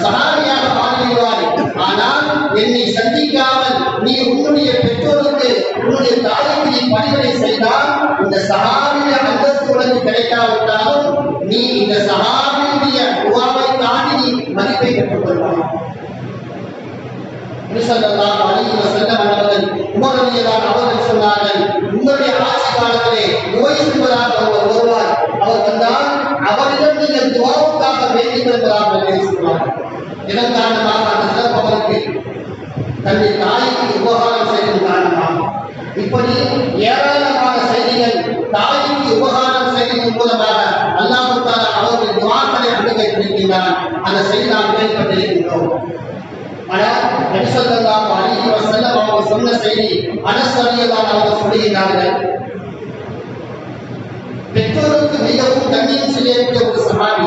Speaker 1: சஹாபியாக மாறிவிடுவாய். ஆனால் என்னை சந்திக்காமல் நீ உன்னுடைய பெற்றோருக்கு, உன்னுடைய தாய்க்கு நீ பணிவிடை செய்தால் இந்த சஹாபிய அந்தஸ்து உனக்கு கிடைக்காவிட்டாலும் நீ இந்த சஹாபியுடைய துஆவை தாண்டி நீ மதிப்பை பெற்றுக் கொள்வாய். ஸல்லல்லாஹு அலைஹி வஸல்லம் அவர்கள் உமர் ரலியல்லாஹு அவர்கள் சொன்னார்கள், உங்களுடைய ஆட்சி காலத்திலே உவைஸ் என்பதாக ஒருவர் வருவார். அவர் வந்தால் அவரிடம் நீங்கள் துஆவுக்காக வேண்டிக் கொள்வதாக சொன்னார். இதன் காரணமாக அந்த சிறப்பு அவருக்கு தன்னுடைய தாய்க்கு உபகாரம் செய்வது காரணமாக இப்படி ஏராளமான செய்திகள் தாய்க்கு உபகாரம் செய்வதன் மூலமாக அல்லாஹ் தஆலா அவருடைய துஆக்களை அங்கீகரித்திருக்கிறார். அந்த செய்தி நாம் கேள்விப்பட்டிருக்கின்றோம். ஆனால் நபி ஸல்லல்லாஹு அலைஹி வஸல்லம் அவர்கள் சொன்ன செய்தி அனஸ் ரலியல்லாஹு அவர்கள் சொல்கிறார்கள், பெற்றோருக்கு மிகவும் கண்ணியம் செய்யக்கூடிய ஒரு சஹாபி,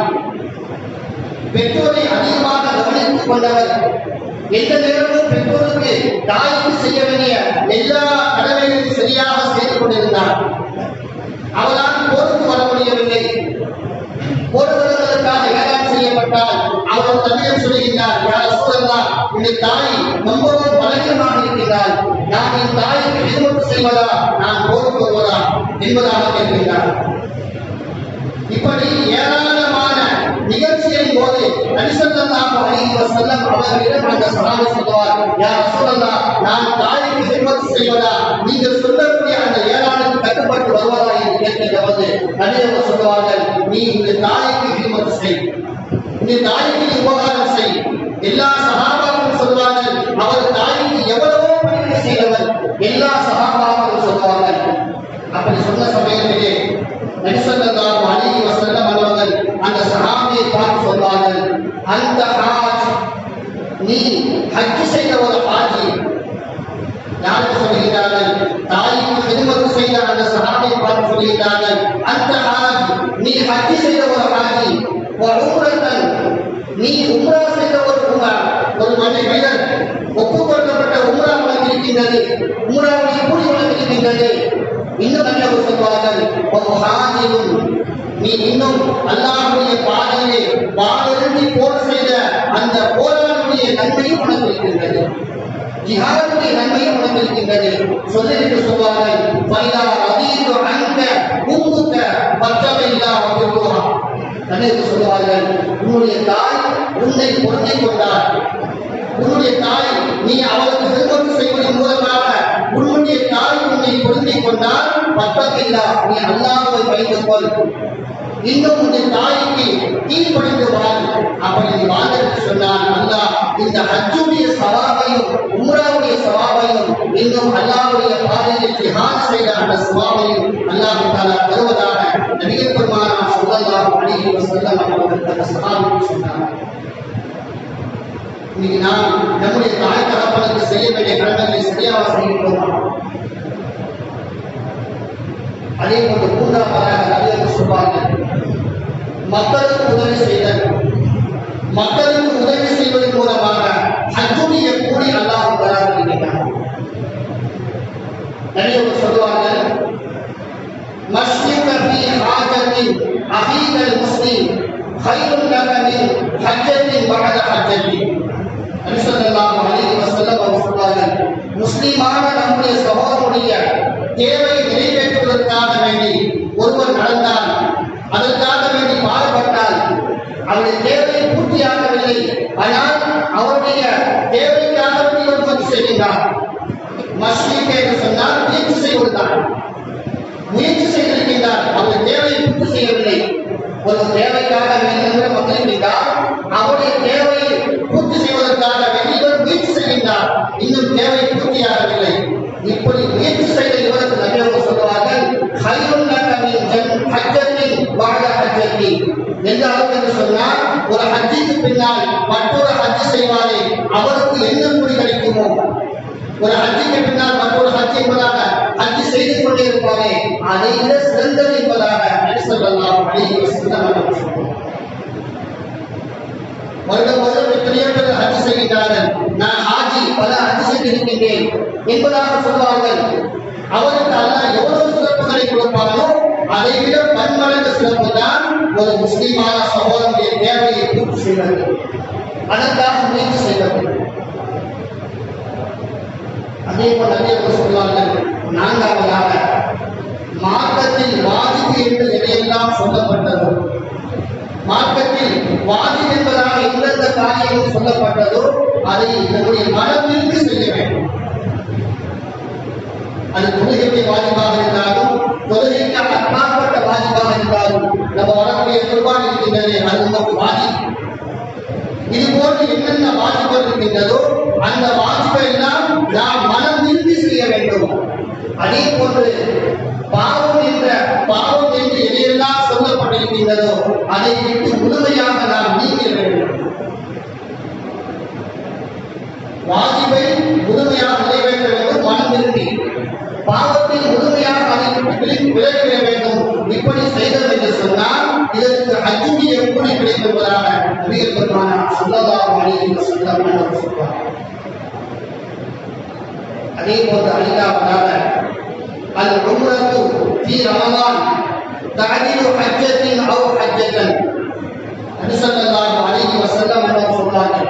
Speaker 1: பெற்றோரை அதிகமாக கவனித்துக் கொண்டவர், எந்த நேரமும் பெற்றோருக்கு தாய்க்கு செய்ய வேண்டிய எல்லா கடமைகளையும் சரியாக செய்து கொண்டிருந்தார். அவரால் போருக்கு வர முடியவில்லை. போர்களுக்காக ஏதாவது செய்யப்பட்டால் அவர் தன்னிடம் சொல்லுகின்றார், யா ரசூலல்லாஹ், இந்த தாய் ரொம்பவும் பலகீனமாக இருக்கிறார், நான் என் தாய்க்கு எதிர்ப்பு செய்வதா, நான் போருக்கு வருவதா என்பதாக கேட்கின்றார். இப்படி ஏராளமான நிகழ்ச்சியின் போது நபி ஸல்லல்லாஹு அலைஹி வஸல்லம் அவர்களிடம் அந்த சஹாபி சொல்வார், யா ரசூலல்லாஹ், நான் தாய்க்கு எதிர்ப்பு செய்வதா, நீங்கள் சொல்லக்கூடிய அந்த ஏராளுக்கு கட்டுப்பட்டு வருவதா என்று கேட்கின்ற போது நபி அவர்கள் சொல்வார்கள், நீ இந்த தாய்க்கு எதிர்ப்பு செய், இந்த தாய்க்கு உபகாரம் செய். எல்லா சஹாபாக்களும் சொல்வார்கள், அவர் தாய்க்கு எவ்வளவோ பணிவிடை செய்தவர். எல்லா சஹாபாக்களும் சொல்வார்கள். அப்படி சொன்ன சமயத்திலே நபி ஸல்லல்லாஹு அலைஹி வஸல்லம் அவர்கள் அந்த சஹாபியை பார்த்து சொல்வார்கள், அந்த ஹாஜ், நீ ஹஜ் செய்த ஒரு ஹாஜி. யாருக்கு சொல்கிறார்கள்? தாய்க்கு ஹிதமத் செய்த அந்த சஹாபியை பார்த்து சொல்கிறார்கள், அந்த ஹாஜ், நீ ஹஜ் செய்த ஒரு ஹாஜி. உம்ரத்தன், நீ உம்ரா செய்த ஒரு மனிதன், ஒப்புக்கொள்ளப்பட்ட உம்ரா உனக்கு இருக்கின்றது, உம்ராவுடைய கூலி உனக்கு இருக்கின்றது. இன்னும் நல்லவர் சொல்வார்கள், நீ இன்னும் அல்லாஹ்வுடைய பாதையிலே வாழெழுதி போர் செய்த அந்த போராளுடைய நன்மையும் உனக்கு இருக்கின்றது, ஜிஹாதுடைய நன்மையும் உனக்கு இருக்கின்றது. சொல்லிவிட்டு சொல்வார்கள், ஃபைதா ரதீது அன்க உம்முக ஃபத்தபில்லா வபிருஹா. நபிகள் சொல்வார்கள், உன்னுடைய தாய் உன்னை பொருந்திக் கொண்டார், உன்னுடைய தாய் நீ அவளுக்கு ஹிதமத் செய்வதன் மூலமாக உன்னுடைய தாய் உன்னை பொருந்திக் கொண்டால் பத்தபில்லா, நீ அல்லாஹ்வை பயந்து கொள், இன்னும் உன்னுடைய தாய்க்கு கீழ்ப்படிந்து வாழ். அப்படி நீ வாழ்ந்து சொன்னான் அல்லாஹ் இந்த ஹஜ்ஜுடைய சவாபையும் உம்ராவுடைய சவாபையும் இன்னும் அல்லாஹ்வுடைய பாதையில் ஜிஹாத் செய்த அந்த சவாபையும் அல்லாஹ் தஆலா தருவதாக நபிகள் பெருமானார் ஸல்லல்லாஹு அலைஹி வஸல்லம் அவர்கள் அந்த சஹாபிக்கு சொன்னார். இன்னைக்கு நாம் நம்முடைய தாய் தகப்பனுக்கு செய்ய வேண்டிய கடமைகளை சரியாக செய்கிறோமா? அதே போன்று மூன்றாவதாக நபிகள் சொல்வார்கள், மக்களுக்கு உதவி செய்தல். மக்களுக்கு உதவி செய்வதன் மூலமாக ஹஜ்ஜுடைய கூலி அல்லாஹ் தரார். நபிகள் சொல்வார்கள், மஸ்லிக ஃபீ ஹாஜத்தின் அஹீகல் முஸ்லிம் கைருன் லக மின் ஹஜ்ஜத்தின் பஅத ஹஜ்ஜத்தின். நபி ஸல்லல்லாஹு அலைஹி வஸல்லம் அவர்கள் சொல்வார்கள், முஸ்லிமான நம்முடைய சகோதரனுடைய தேவையை நிறைவேற்றுவதற்காக வேண்டி ஒருவர் நடந்தால், அதற்காக வேண்டி பாடுபட்டால், அவருடைய தேவையை பூர்த்தியாகவில்லை, ஆனால் அவருடைய தேவைக்காக வேண்டி ஒருவர் செய்கின்றார். மஸ்லிக் என்று சொன்னால் முயற்சி செய்வதுதான். முயற்சி செய்திருக்கின்றார், அவருடைய தேவையை பூர்த்தி செய்யவில்லை. ஒரு தேவைக்காக வேண்டிய மக்களை எந்த அளவுக்கு என்று சொன்னால் ஒரு ஹஜ்ஜிக்கு பின்னால் மற்றொரு ஹஜ்ஜி செய்வாரே அவருக்கு என்ன கூலி கிடைக்குமோ, ஒரு ஹஜ்ஜிக்கு பின்னால் மற்றொரு ஹஜ் என்பதாக ஹஜ்ஜி செய்து கொண்டே இருப்பாரே அதை விட சிறந்தது என்பதாக நபி ஸல்லல்லாஹு அலைஹி வஸல்லம் அவர்கள் சொன்னார். வருடம் எத்தனையோ பேர் ஹஜ் செய்கிறார்கள். நான் ஹாஜி பல ஹஜ் செய்திருக்கின்றேன் என்பதாக சொல்வார்கள். அவருக்கு அல்லாஹ் எவ்வளவு சிறப்புகளை கொடுப்பாரோ அதை விட பன்மடங்கு சிறப்பு தான் ஒரு முஸ்லிமான சகோதரனுடைய தேவையை பூர்த்தி செய்வது, அதற்காக முயற்சி செய்வது. அதே போல நபிகள் சொல்வார்கள், நான்காவதாக மார்க்கத்தில் வாஜிப் என்று எதையெல்லாம் சொல்லப்பட்டதோ, மார்க்கத்தில் வாஜிப் என்பதாக எந்தெந்த காரியங்கள் சொல்லப்பட்டதோ அதை நம்முடைய மனதிற்கு செய்ய வேண்டும். அது தொழுகைக்கு வாஜிபாக இருந்தாலும் தொழுகைக்கு அப்பாற்பட்ட வாஜிபாக இருந்தாலும் நம்ம வரக்கூடிய குர்பான் இருக்கின்றது, அது நமக்கு வாஜிப். இது போன்று என்னென்ன வாஜிபுகள் இருக்கின்றதோ அந்த வாஜிபை எல்லாம் நாம் மனம் நிறுத்தி செய்ய வேண்டும். அதே போன்று பாவம் என்று எதையெல்லாம் சொல்லப்பட்டிருக்கின்றதோ அதை விட்டு முழுமையாக நாம் நீக்க வேண்டும். வாஜிபை முழுமையாக நிறைவேற்ற வேண்டும், மனம் நிறுத்தி பாவத்தை முழுமையாக அதை விலகிவிட வேண்டும். இப்படி செய்தது என்று சொன்னால் இதற்கு ஹஜ்ஜுடைய கூலி கிடைக்கும் என்பதாக நபிகள் பெருமானார் ஸல்லல்லாஹு அலைஹி வஸல்லம் அவர்கள் சொல்வார். அதே போன்று ஐந்தாவதாக அல் உம்ரத்து ஃபீ ரமலான் தஅதீலு ஹஜ்ஜத்தின் அவ் ஹஜ்ஜத்தன். நபி ஸல்லல்லாஹு அலைஹி வஸல்லம் அவர்கள் சொல்றார்கள்,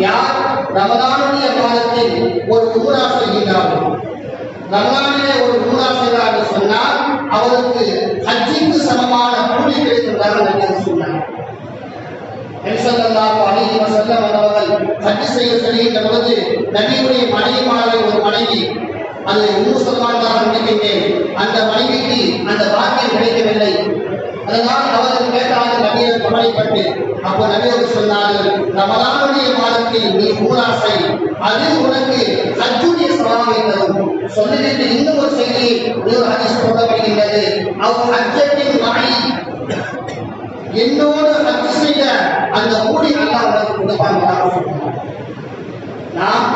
Speaker 1: யார் ரமலானுடைய மாதத்தில் ஒரு உம்ரா செய்கிறாரோ, ரமலானிலே ஒரு உம்ரா செய்கிறார் என்று சொன்னால் அவருக்கு ஹஜ்ஜிக்கு சமமான கூலி கிடைப்பதாக நபிகள் சொன்னார். நபி ஸல்லல்லாஹு அலைஹி வஸல்லம் அவர்கள் ஹஜ் செய்ய செல்கின்ற பொழுது நபியுடைய மனைவிமாரில் ஒரு மனைவி, அது உம்மு சல்மானாக நினைக்கின்றேன், அந்த மனைவிக்கு அந்த பாக்கியம் கிடைக்கவில்லை. அதனால் அவர்கள் கேட்டார்கள் நபியை கவலைப்பட்டு. அப்போ நபிகள் சொன்னார்கள், ரமலானுடைய மாதத்தில் நீ உம்ரா செய், அது உனக்கு ஹஜ்ஜுடைய சவாபை தரும். சொல்லிவிட்டு இன்னும் ஒரு செய்தியை ஒரு ஹதீஸ் சொல்லப்படுகின்றது, அவ் ஹஜ்ஜத்தின் மகி, என்னோடு ஹஜ் செய்த அந்த கூலி அல்லாஹ் உனக்கு கொடுப்பாங்க. நாம்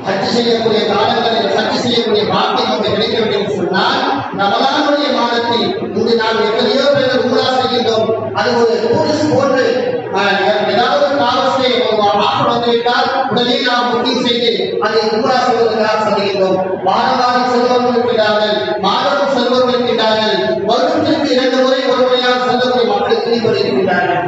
Speaker 1: ஹஜ் செய்யக்கூடிய காலங்களில் ஹஜ் செய்யக்கூடிய பாக்கியம் நமக்கு கிடைக்க வேண்டும் என்று சொன்னால் ரமலானுடைய மாதத்தில் இன்று நாம் எத்தனையோ பேர் உம்ரா செய்கின்றோம். அது ஒரு டூரிஸ்ட் போன்று ஏதாவது காலத்தை ஆஃபர் வந்துவிட்டால் உடனே நாம் புக்கிங் செய்து அதை உம்ரா செய்வதற்காக செல்கின்றோம். வாரம் செல்வர்கள் இருக்கின்றார்கள், மாதம் செல்வர்கள் இருக்கின்றார்கள், வருடத்திற்கு 2 முறை ஒரு முறையாக செல்லக்கூடிய மக்கள் திரும்பி இருக்கின்றார்கள்.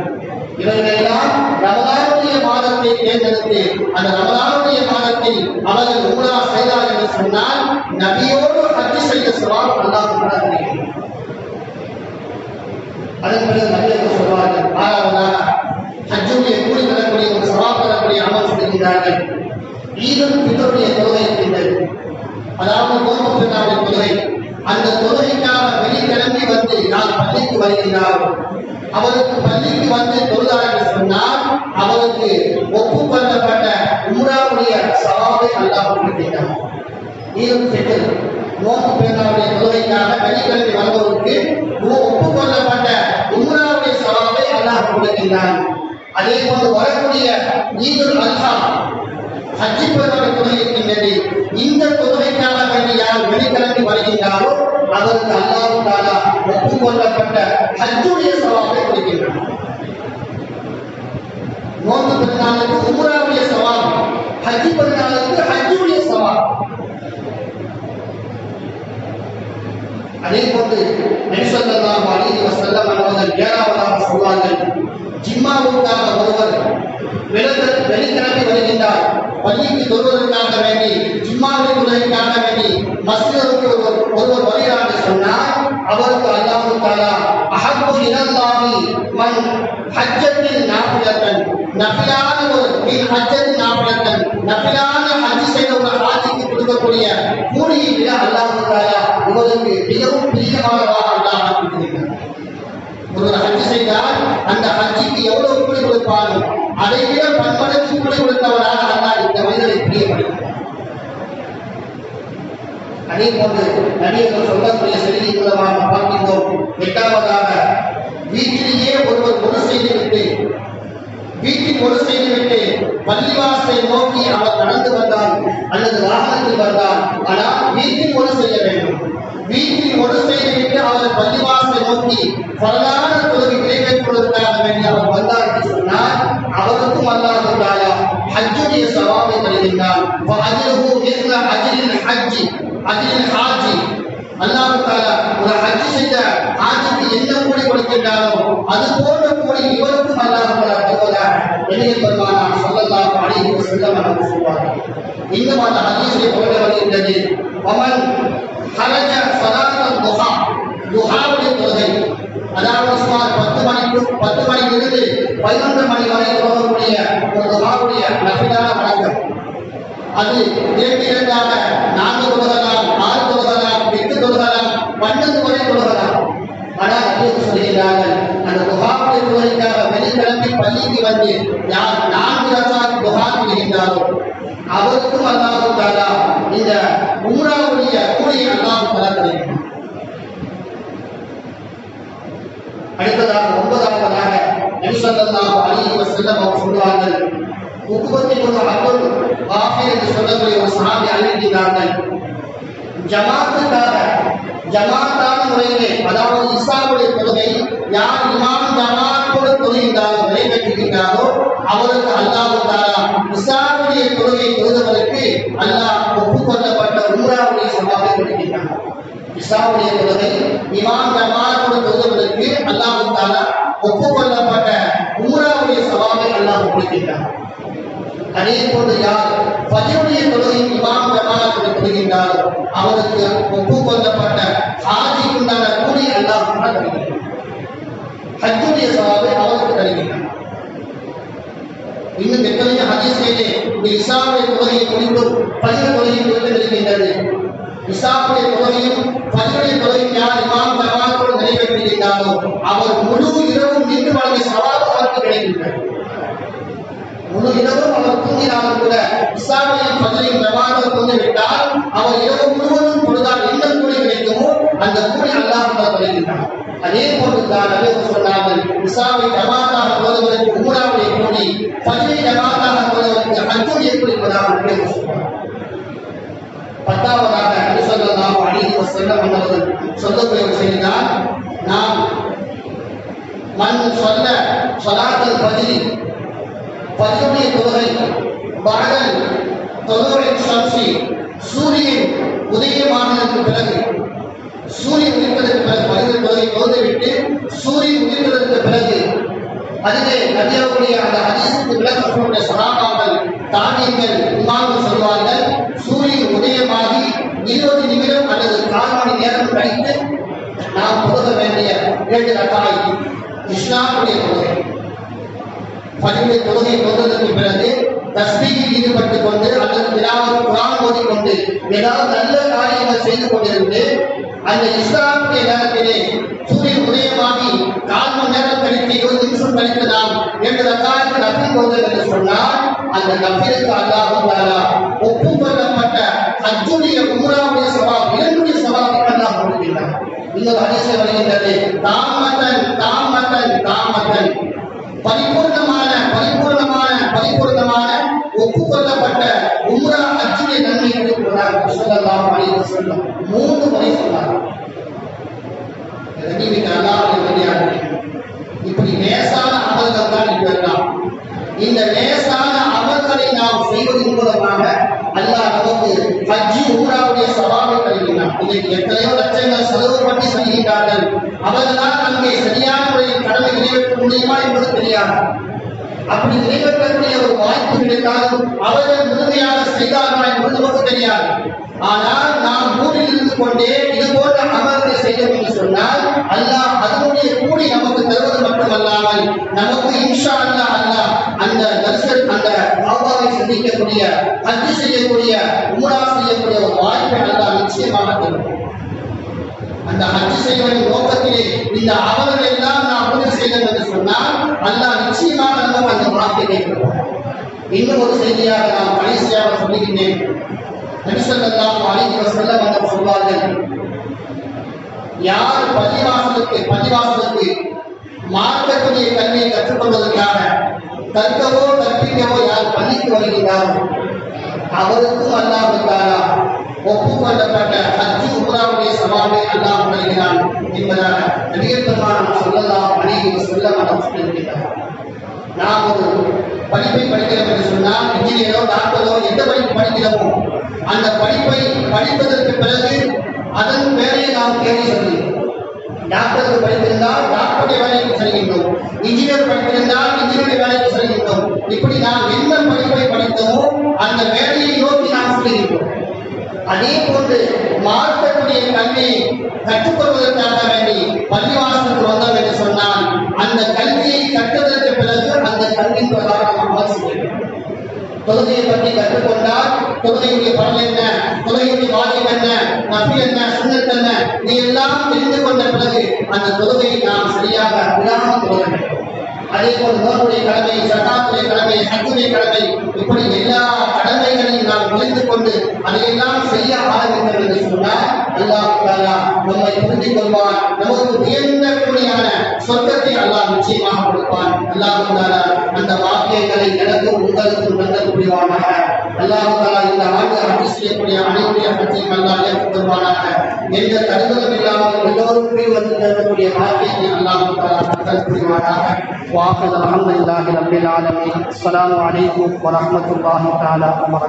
Speaker 1: இவர்களெல்லாம் ரமலானுடைய மாதத்தை தேர்ந்தெடுத்து அந்த ரமலானுடைய மாதத்தில் அவர்கள் உம்ரா செய்தார்கள் என்று சொன்னால் நபியோடு ஹஜ் செய்த சவால் அல்லாஹ் கொடுக்கிறார். அதன் பிறகு நபிகள் சொல்வார்கள், ஆறாவதாக ஹஜ்ஜுடைய கூலி பெறக்கூடிய ஒரு சவால் பெறக்கூடிய அமல் செய்கிறார்கள். ஈதுல் ஃபித்ருடைய தொழுகை இருக்கின்றது, அதாவது நோன்பு பெருநாளுடைய தொழுகை. அந்த தொழுகைக்காக வெளிக்கிளம்பி வந்து நான் பள்ளிக்கு வருகின்றார், அவருக்கு பள்ளிக்கு வந்து தொழுதார்கள் சொன்னால் அவருக்கு ஒப்புக்கொள்ளப்பட்ட உம்ராவுடைய சவாலை அல்லாஹ் கொடுக்கின்றார். ஈதுல் ஃபித்ர் நோன்பு பெருநாளுடைய தொழுகைக்காக வெளிக்கிளம்பி வருவதற்கு ஒப்புக்கொள்ளப்பட்ட உம்ராவுடைய சவாலை அல்லாஹ் கொடுக்கின்றார். அதே போன்று வரக்கூடிய ஈதுல் அல்ஹா ஹஜ் பெருநாள் தொழுகை இருக்கின்றது. இந்த தொழுகைக்காக வேண்டி யார் வெளிக்கிளம்பி வருகின்றாரோ அவருக்கு அல்லாஹ் தஆலா ஒப்புக்கொள்ளப்பட்ட ஹஜ்ஜுடைய சவாலை கொடுக்கின்றார். நோன்பு பெருநாளுக்கு உம்ராவுடைய சவால், ஹஜ் பெருநாளுக்கு ஹஜ்ஜுடைய சவால். அதே போன்று நபி ஸல்லல்லாஹு அலைஹி வஸல்லம் அவர்கள் ஏழாவதாக சொல்வார்கள், ஜிம்மாவுக்காக ஒருவர் வெளிக்கிளம்பி வருகின்றார், பள்ளிக்கு தொழுவதற்காக வேண்டி ஜிம்மாவின் தொழுகைக்காக வேண்டி மஸ்ஜிதுக்கு ஒருவர் வருகிறார் என்று சொன்னால் அவருக்கு அல்லாஹ் தஆலா அஹப்பு இலல்லாஹி மன் ஹஜ்ஜத்தின் நாஃபிலத்தன், நஃபிலான ஒரு மின் ஹஜ்ஜத்தின் நாஃபிலத்தன், நஃபிலான ஹஜ் செய்த ஒரு ஹாஜிக்கு கொடுக்கக்கூடிய கூலியை விட அல்லாஹ் தஆலா இவருக்கு மிகவும் பிரியமானதாக அல்லாஹ் ஆக்கியிருக்கிறார். ஒருவர் ஹஜ் செய்தால் அந்த ஹஜ்ஜிக்கு எவ்வளவு கூலி கொடுப்பாரோ அதை விட பன்மடங்கு கூலி கொடுத்தவராக அல்லாஹ் இந்த மனிதரை பிரியப்படுகிறார். அதே போன்று நபிகள் சொல்லக்கூடிய செய்தி மூலமாக பார்க்கின்றோம். எட்டாவதாக வீட்டிலேயே ஒருவர் ஒரு செய்துவிட்டு வீட்டில் ஒரு செய்துவிட்டு பள்ளிவாசலை நோக்கி அவர் நடந்து வந்தால் அல்லது வாகனத்தில் வந்தால், ஆனால் வீட்டில் ஒரு செய்ய வேண்டும். வீட்டில் ஒரு செய்துவிட்டு அவர் பள்ளிவாசலை நோக்கி பரவான தொழுகை நிறைவேற்றுவதற்காக வேண்டி அவர் வந்தார் என்று சொன்னால் அவருக்கும் அல்லாஹ் தஆலா ஹஜ்ஜுடைய சவாபை தருகின்றார். அல்லாஹ் தஆலா ஒரு ஹஜ் செய்த ஹாஜிக்கு என்ன கூலி கொடுக்கின்றாரோ அது போன்ற கூலி இவருக்கும் அல்லாஹ் தஆலா தருவதாக நபிகள் பெருமானார் ஸல்லல்லாஹு அலைஹி வஸல்லம் அவர்கள் சொல்வார்கள். இன்னும் அந்த ஹதீஸில் போல வருகின்றது, வமன் ஹரஜ ஸலாத்தல் துஹா, துஹாவுடைய தொழுகை, அதாவது சுமார் 10 மணியிலிருந்து 11 மணி வரை தொழக்கூடிய ஒரு துஹாவுடைய நஃபிலான வணக்கம். அது இரண்டாக 4 தொழுகலாம், 6 தொழுகலாம், 8 தொழுகலாம், 12 வரை தொழுகலாம். ஆனால் அதற்கு சொல்கிறார்கள், அந்த துஹாவுடைய தொழுகைக்காக வெள்ளிக்கிழமை பள்ளிக்கு வந்து யார் 4 ரக்காத் துஹா தொழுகின்றாரோ அவருக்கும் அல்லாஹ் தஆலா இந்த உம்ராவுடைய கூலியை அல்லாஹ் தஆலா தருகிறார். அடுத்ததாக 9ஆவதாக நபி ஸல்லல்லாஹு அலைஹி வஸல்லம் அவர்கள் சொல்வார்கள், உக்பத்தின் அப்துல் காஃபிர் என்று சொல்லக்கூடிய ஒரு சஹாபி அறிவிக்கிறார்கள், ஜமாத்தான முறையிலே, அதாவது இஸ்லாமுடைய தொழுகை யார் இமாம் ஜமாத்தோடு தொழுகின்றாரோ நிறைவேற்றுகின்றாரோ அவருக்கு அல்லாஹ் தஆலா இஸ்லாமுடைய தொழுகையை தொழுதவருக்கு அல்லாஹ் ஒப்புக்கொள்ளப்பட்ட உம்ராவுடைய சவாபை கொடுக்கின்றார். இஸ்லாமுடைய தொழுகை இமாம் ஜமாத்தோடு தொழுதவருக்கு அல்லாஹ் தஆலா ஒப்புக்கொள்ளப்பட்ட உம்ராவுடைய சவாபை அல்லாஹ் கொடுக்கின்றார். அதே போன்று யார் ஃபஜ்ருடைய தொழுகை இமாம் ஜமாஅத்தோடு தொழுகின்றாரோ அவருக்கு ஒப்புக்கொள்ளப்பட்ட ஹாஜிக்குண்டான கூலி அல்லாஹ் தருகிறார். ஹஜ்ஜுடைய சவாபை அவருக்கு தருகிறார். இன்னும் எத்தனையோ ஹதீஸ்களிலே இந்த இஸ்லாமுடைய தொழுகையை குறித்தும் ஃபஜ்ர் தொழுகையை குறித்து இருக்கின்றது. இஸ்லாமுடைய தொழுகையும் ஃபஜ்ருடைய தொழுகையும் யார் இமாம் ஜமாஅத்தோடு நிறைவேற்றுகின்றாரோ அவர் முழு இரவும் நின்று வழங்கிய சவாபு அவருக்கு கிடைக்கின்றது. முழு இரவும் அவர் தூங்கினாலும் கூட இஸ்லாமிய ஃபஜ்ரையும் ஜமாஅத்தோடு தொழுதுவிட்டால் அவர் இரவு முழுவதும் தொழுதால் என்ன கூலி கிடைக்குமோ அந்த கூலி அல்லாஹ் தஆலா தருகின்றார். அதே போன்று தான் நபிகள் சொன்னார்கள், இஸ்லாமிய ஜமாஅத்தாக தொழுவதற்கு உம்ராவுடைய கூலி, ஃபஜ்ரை ஜமாஅத்தாக தொழுவதற்கு ஹஜ்ஜுடைய கூலி என்பதாக நபிகள் சொன்னார்கள். 10ஆவதாக நபி ஸல்லல்லாஹு அலைஹி வஸல்லம் அவர்கள் சொல்லக்கூடிய ஒரு செய்திதான், நாம் மன் ஸல்ல ஸலாத்தல் ஃபஜ்ரி, ஃபஜ்ருடைய தொழுகை பாதல் தொழுகையின் ஷம்ஸி, சூரியன் உதயமானதற்கு பிறகு, சூரியன் உதிப்பதற்கு பிறகு ஃபஜ்ர் தொழுகை தொழுதுவிட்டு சூரியன் உதிப்பதற்கு பிறகு, அதிலே நபியவர்களுடைய அந்த ஹதீஸுக்கு விளக்கம் சொல்லக்கூடிய சஹாபாக்கள், தாபியீன்கள், இமாம்கள் சொல்வார்கள், சூரியன் உதயமாகி 20 நிமிடம் அல்லது 4 மணி நேரம் கழித்து நாம் தொழுக வேண்டிய 2 ரக்காத் இஸ்லாமுடைய தொழுகை. ஃபஜ்ருடைய தொழுகை தொழுதற்கு பிறகு தஸ்பீஹில் ஈடுபட்டுக் கொண்டு அல்லது திலாவத் குர்ஆன் ஓதிக்கொண்டு ஏதாவது நல்ல காரியங்கள் செய்து கொண்டிருந்து அந்த இஸ்லாமுடைய நேரத்திலே சூரியன் உதயமாகி 4 மணி நேரம் கழித்து 20 நிமிஷம் கழித்து நாம் 2 ரக்காத் நஃபில் தொழுதல் என்று சொன்னால் அந்த நஃபிலுக்கு அல்லாஹ் தஆலா ஒப்புக்கொள்ளப்பட்ட ஹஜ்ஜுடைய உம்ராவுடைய சவாப், 2 சவாபை அல்லாஹ் கொடுக்கிறார். இந்த ஹதீஸில் வருகின்றது, தாமத்தன் தாமத்தன் தாமத்தன், பரிபூர்ணமான ஒப்புக்கொள்ளப்பட்ட உம்ரா ஹஜ்ஜுடைய நன்மை கொடுக்கிறார். ஸல்லல்லாஹு அலைஹி வஸல்லம் 3 முறை சொன்னார். இப்படி லேசான அமல்கள் தான் இதெல்லாம். இந்த லேசான அமல்களை நாம் செய்வதன் மூலமாக அல்லாஹ் நமக்கு ஹஜ் உம்ராவுடைய சவாபை தருகிறார். இன்னைக்கு எத்தனையோ லட்சங்கள் செலவு பண்ணி செய்கின்றார்கள். அவர்களால் அங்கே சரியான முறையில் கடமை நிறைவேற்ற முடியுமா என்பது தெரியாது. அப்படி நிறைவேற்றக்கூடிய ஒரு வாய்ப்பு கிடைத்தாலும் அவர்கள் முழுமையாக செய்தார்களா என்பது நமக்கு தெரியாது. ஆனால் நாம் ஊரில் இருந்து கொண்டே இது போன்ற அமல்களை செய்தோம் என்று சொன்னால் அல்லாஹ் அதனுடைய கூலி நமக்கு தருவது மட்டுமல்லாமல் நமக்கு இன்ஷா அல்லாஹ் அல்லாஹ் அந்த தர்சன் அந்த அல்லாஹ்வை சந்திக்கக்கூடிய ஹஜ் செய்யக்கூடிய உம்ரா செய்யக்கூடிய ஒரு வாய்ப்பை அல்லாஹ் நிச்சயமாக தரும். அந்த ஹஜ் செய்வதன் நோக்கத்திலே இந்த அமல்களை எல்லாம் நாம் உறுதி செய்தோம் என்று சொன்னால் அல்லாஹ் நிச்சயமாக நமக்கு அந்த வாய்ப்பை கொடுப்பார். இன்னும் ஒரு செய்தியாக நான் கடைசியாக சொல்லுகின்றேன். நபி ஸல்லல்லாஹு அலைஹி வஸல்லம் அவர்கள் சொல்வார்கள், யார் பள்ளிவாசலுக்கு மார்க்கத்துடைய கல்வியை கற்றுக்கொள்வதற்காக கற்கவோ கற்பிக்கவோ யார் பள்ளிக்கு வருகிறாரோ அவருக்கும் அல்லாஹ் தஆலா ஒப்புக்கொள்ளப்பட்ட ஹஜ் உம்ராவுடைய சவாலை அல்லாஹ் வழங்கினான் என்பதாக நபிகள் பெருமானார் ஸல்லல்லாஹு அலைஹி வஸல்லம் அவர்கள் சொல்லியிருக்கிறார். நாம் ஒரு படிப்பை படிக்கிறோம் என்று சொன்னால் இன்ஜினியரோ டாக்டரோ எந்த படிப்பு படிக்கிறோமோ அந்த படிப்பை படிப்பதற்கு பிறகு அதன் வேலையை நாம் தேடி சொல்கிறோம். டாக்டருக்கு படித்திருந்தால் டாக்டருடைய வேலைக்கு செல்கின்றோம், இன்ஜினியர் படித்திருந்தால் இன்ஜினியருடைய வேலைக்கு செல்கின்றோம். இப்படி நாம் எந்த படிப்பை படித்தோமோ அந்த வேலையை நோக்கி நாம் செல்கின்றோம். அதே போன்று மார்க்கத்துடைய கல்வியை கற்றுக்கொள்வதற்காக வேண்டி பள்ளிவாசலுக்கு வந்தோம் என்று சொன்னால் அந்த கல்வியை கற்றதற்கு பிறகு அந்த கல்வி பிரகாரம் அமல் செய்ய வேண்டும். தொழுகையை பற்றி கற்றுக்கொண்டால் தொழுகையுடைய பலன் என்ன, தொழுகையுடைய வாஜிப் என்ன, நஃபில் என்ன, சுன்னத் என்ன, இதையெல்லாம் தெரிந்து கொண்ட பிறகு அந்த தொழுகையை நாம் சரியாக விடாமல் தொழ வேண்டும். அதே போல் நோன்புடைய கடமை, ஸகாத்துடைய கடமை, ஹஜ்ஜுடைய கடமை, இப்படி எல்லா கடமைகளையும் நாம் புரிந்து கொண்டு அதையெல்லாம் செய்ய ஆரம்பித்தோம் என்று சொன்னால் அல்லாஹ் தஆலா நம்மை புரிந்து கொள்வான். நமக்கு உயர்ந்தக்கூடியான சொர்க்கத்தை அல்லாஹ் நிச்சயமாக கொடுப்பான். அல்லாஹ் தஆலா அந்த வாக்கியங்களை எனக்கும் உங்களுக்கும் தந்தக்கூடியவானாக. அல்லாஹ் தஆலா இந்த ஆண்டு ஹஜ் செய்யக்கூடிய அனைவருடைய ஹஜ்ஜையும் அல்லாஹ் ஏற்றுக்கொள்வானாக. எந்த தடுகளும் இல்லாமல் எல்லோருக்குமே வந்து தரக்கூடிய வாக்கியத்தை அல்லாஹ் தஆலா தந்தக்கூடியவானாக. وآخر الحمد لله رب العالمين. السلام عليكم ورحمة الله تعالى وبركاته.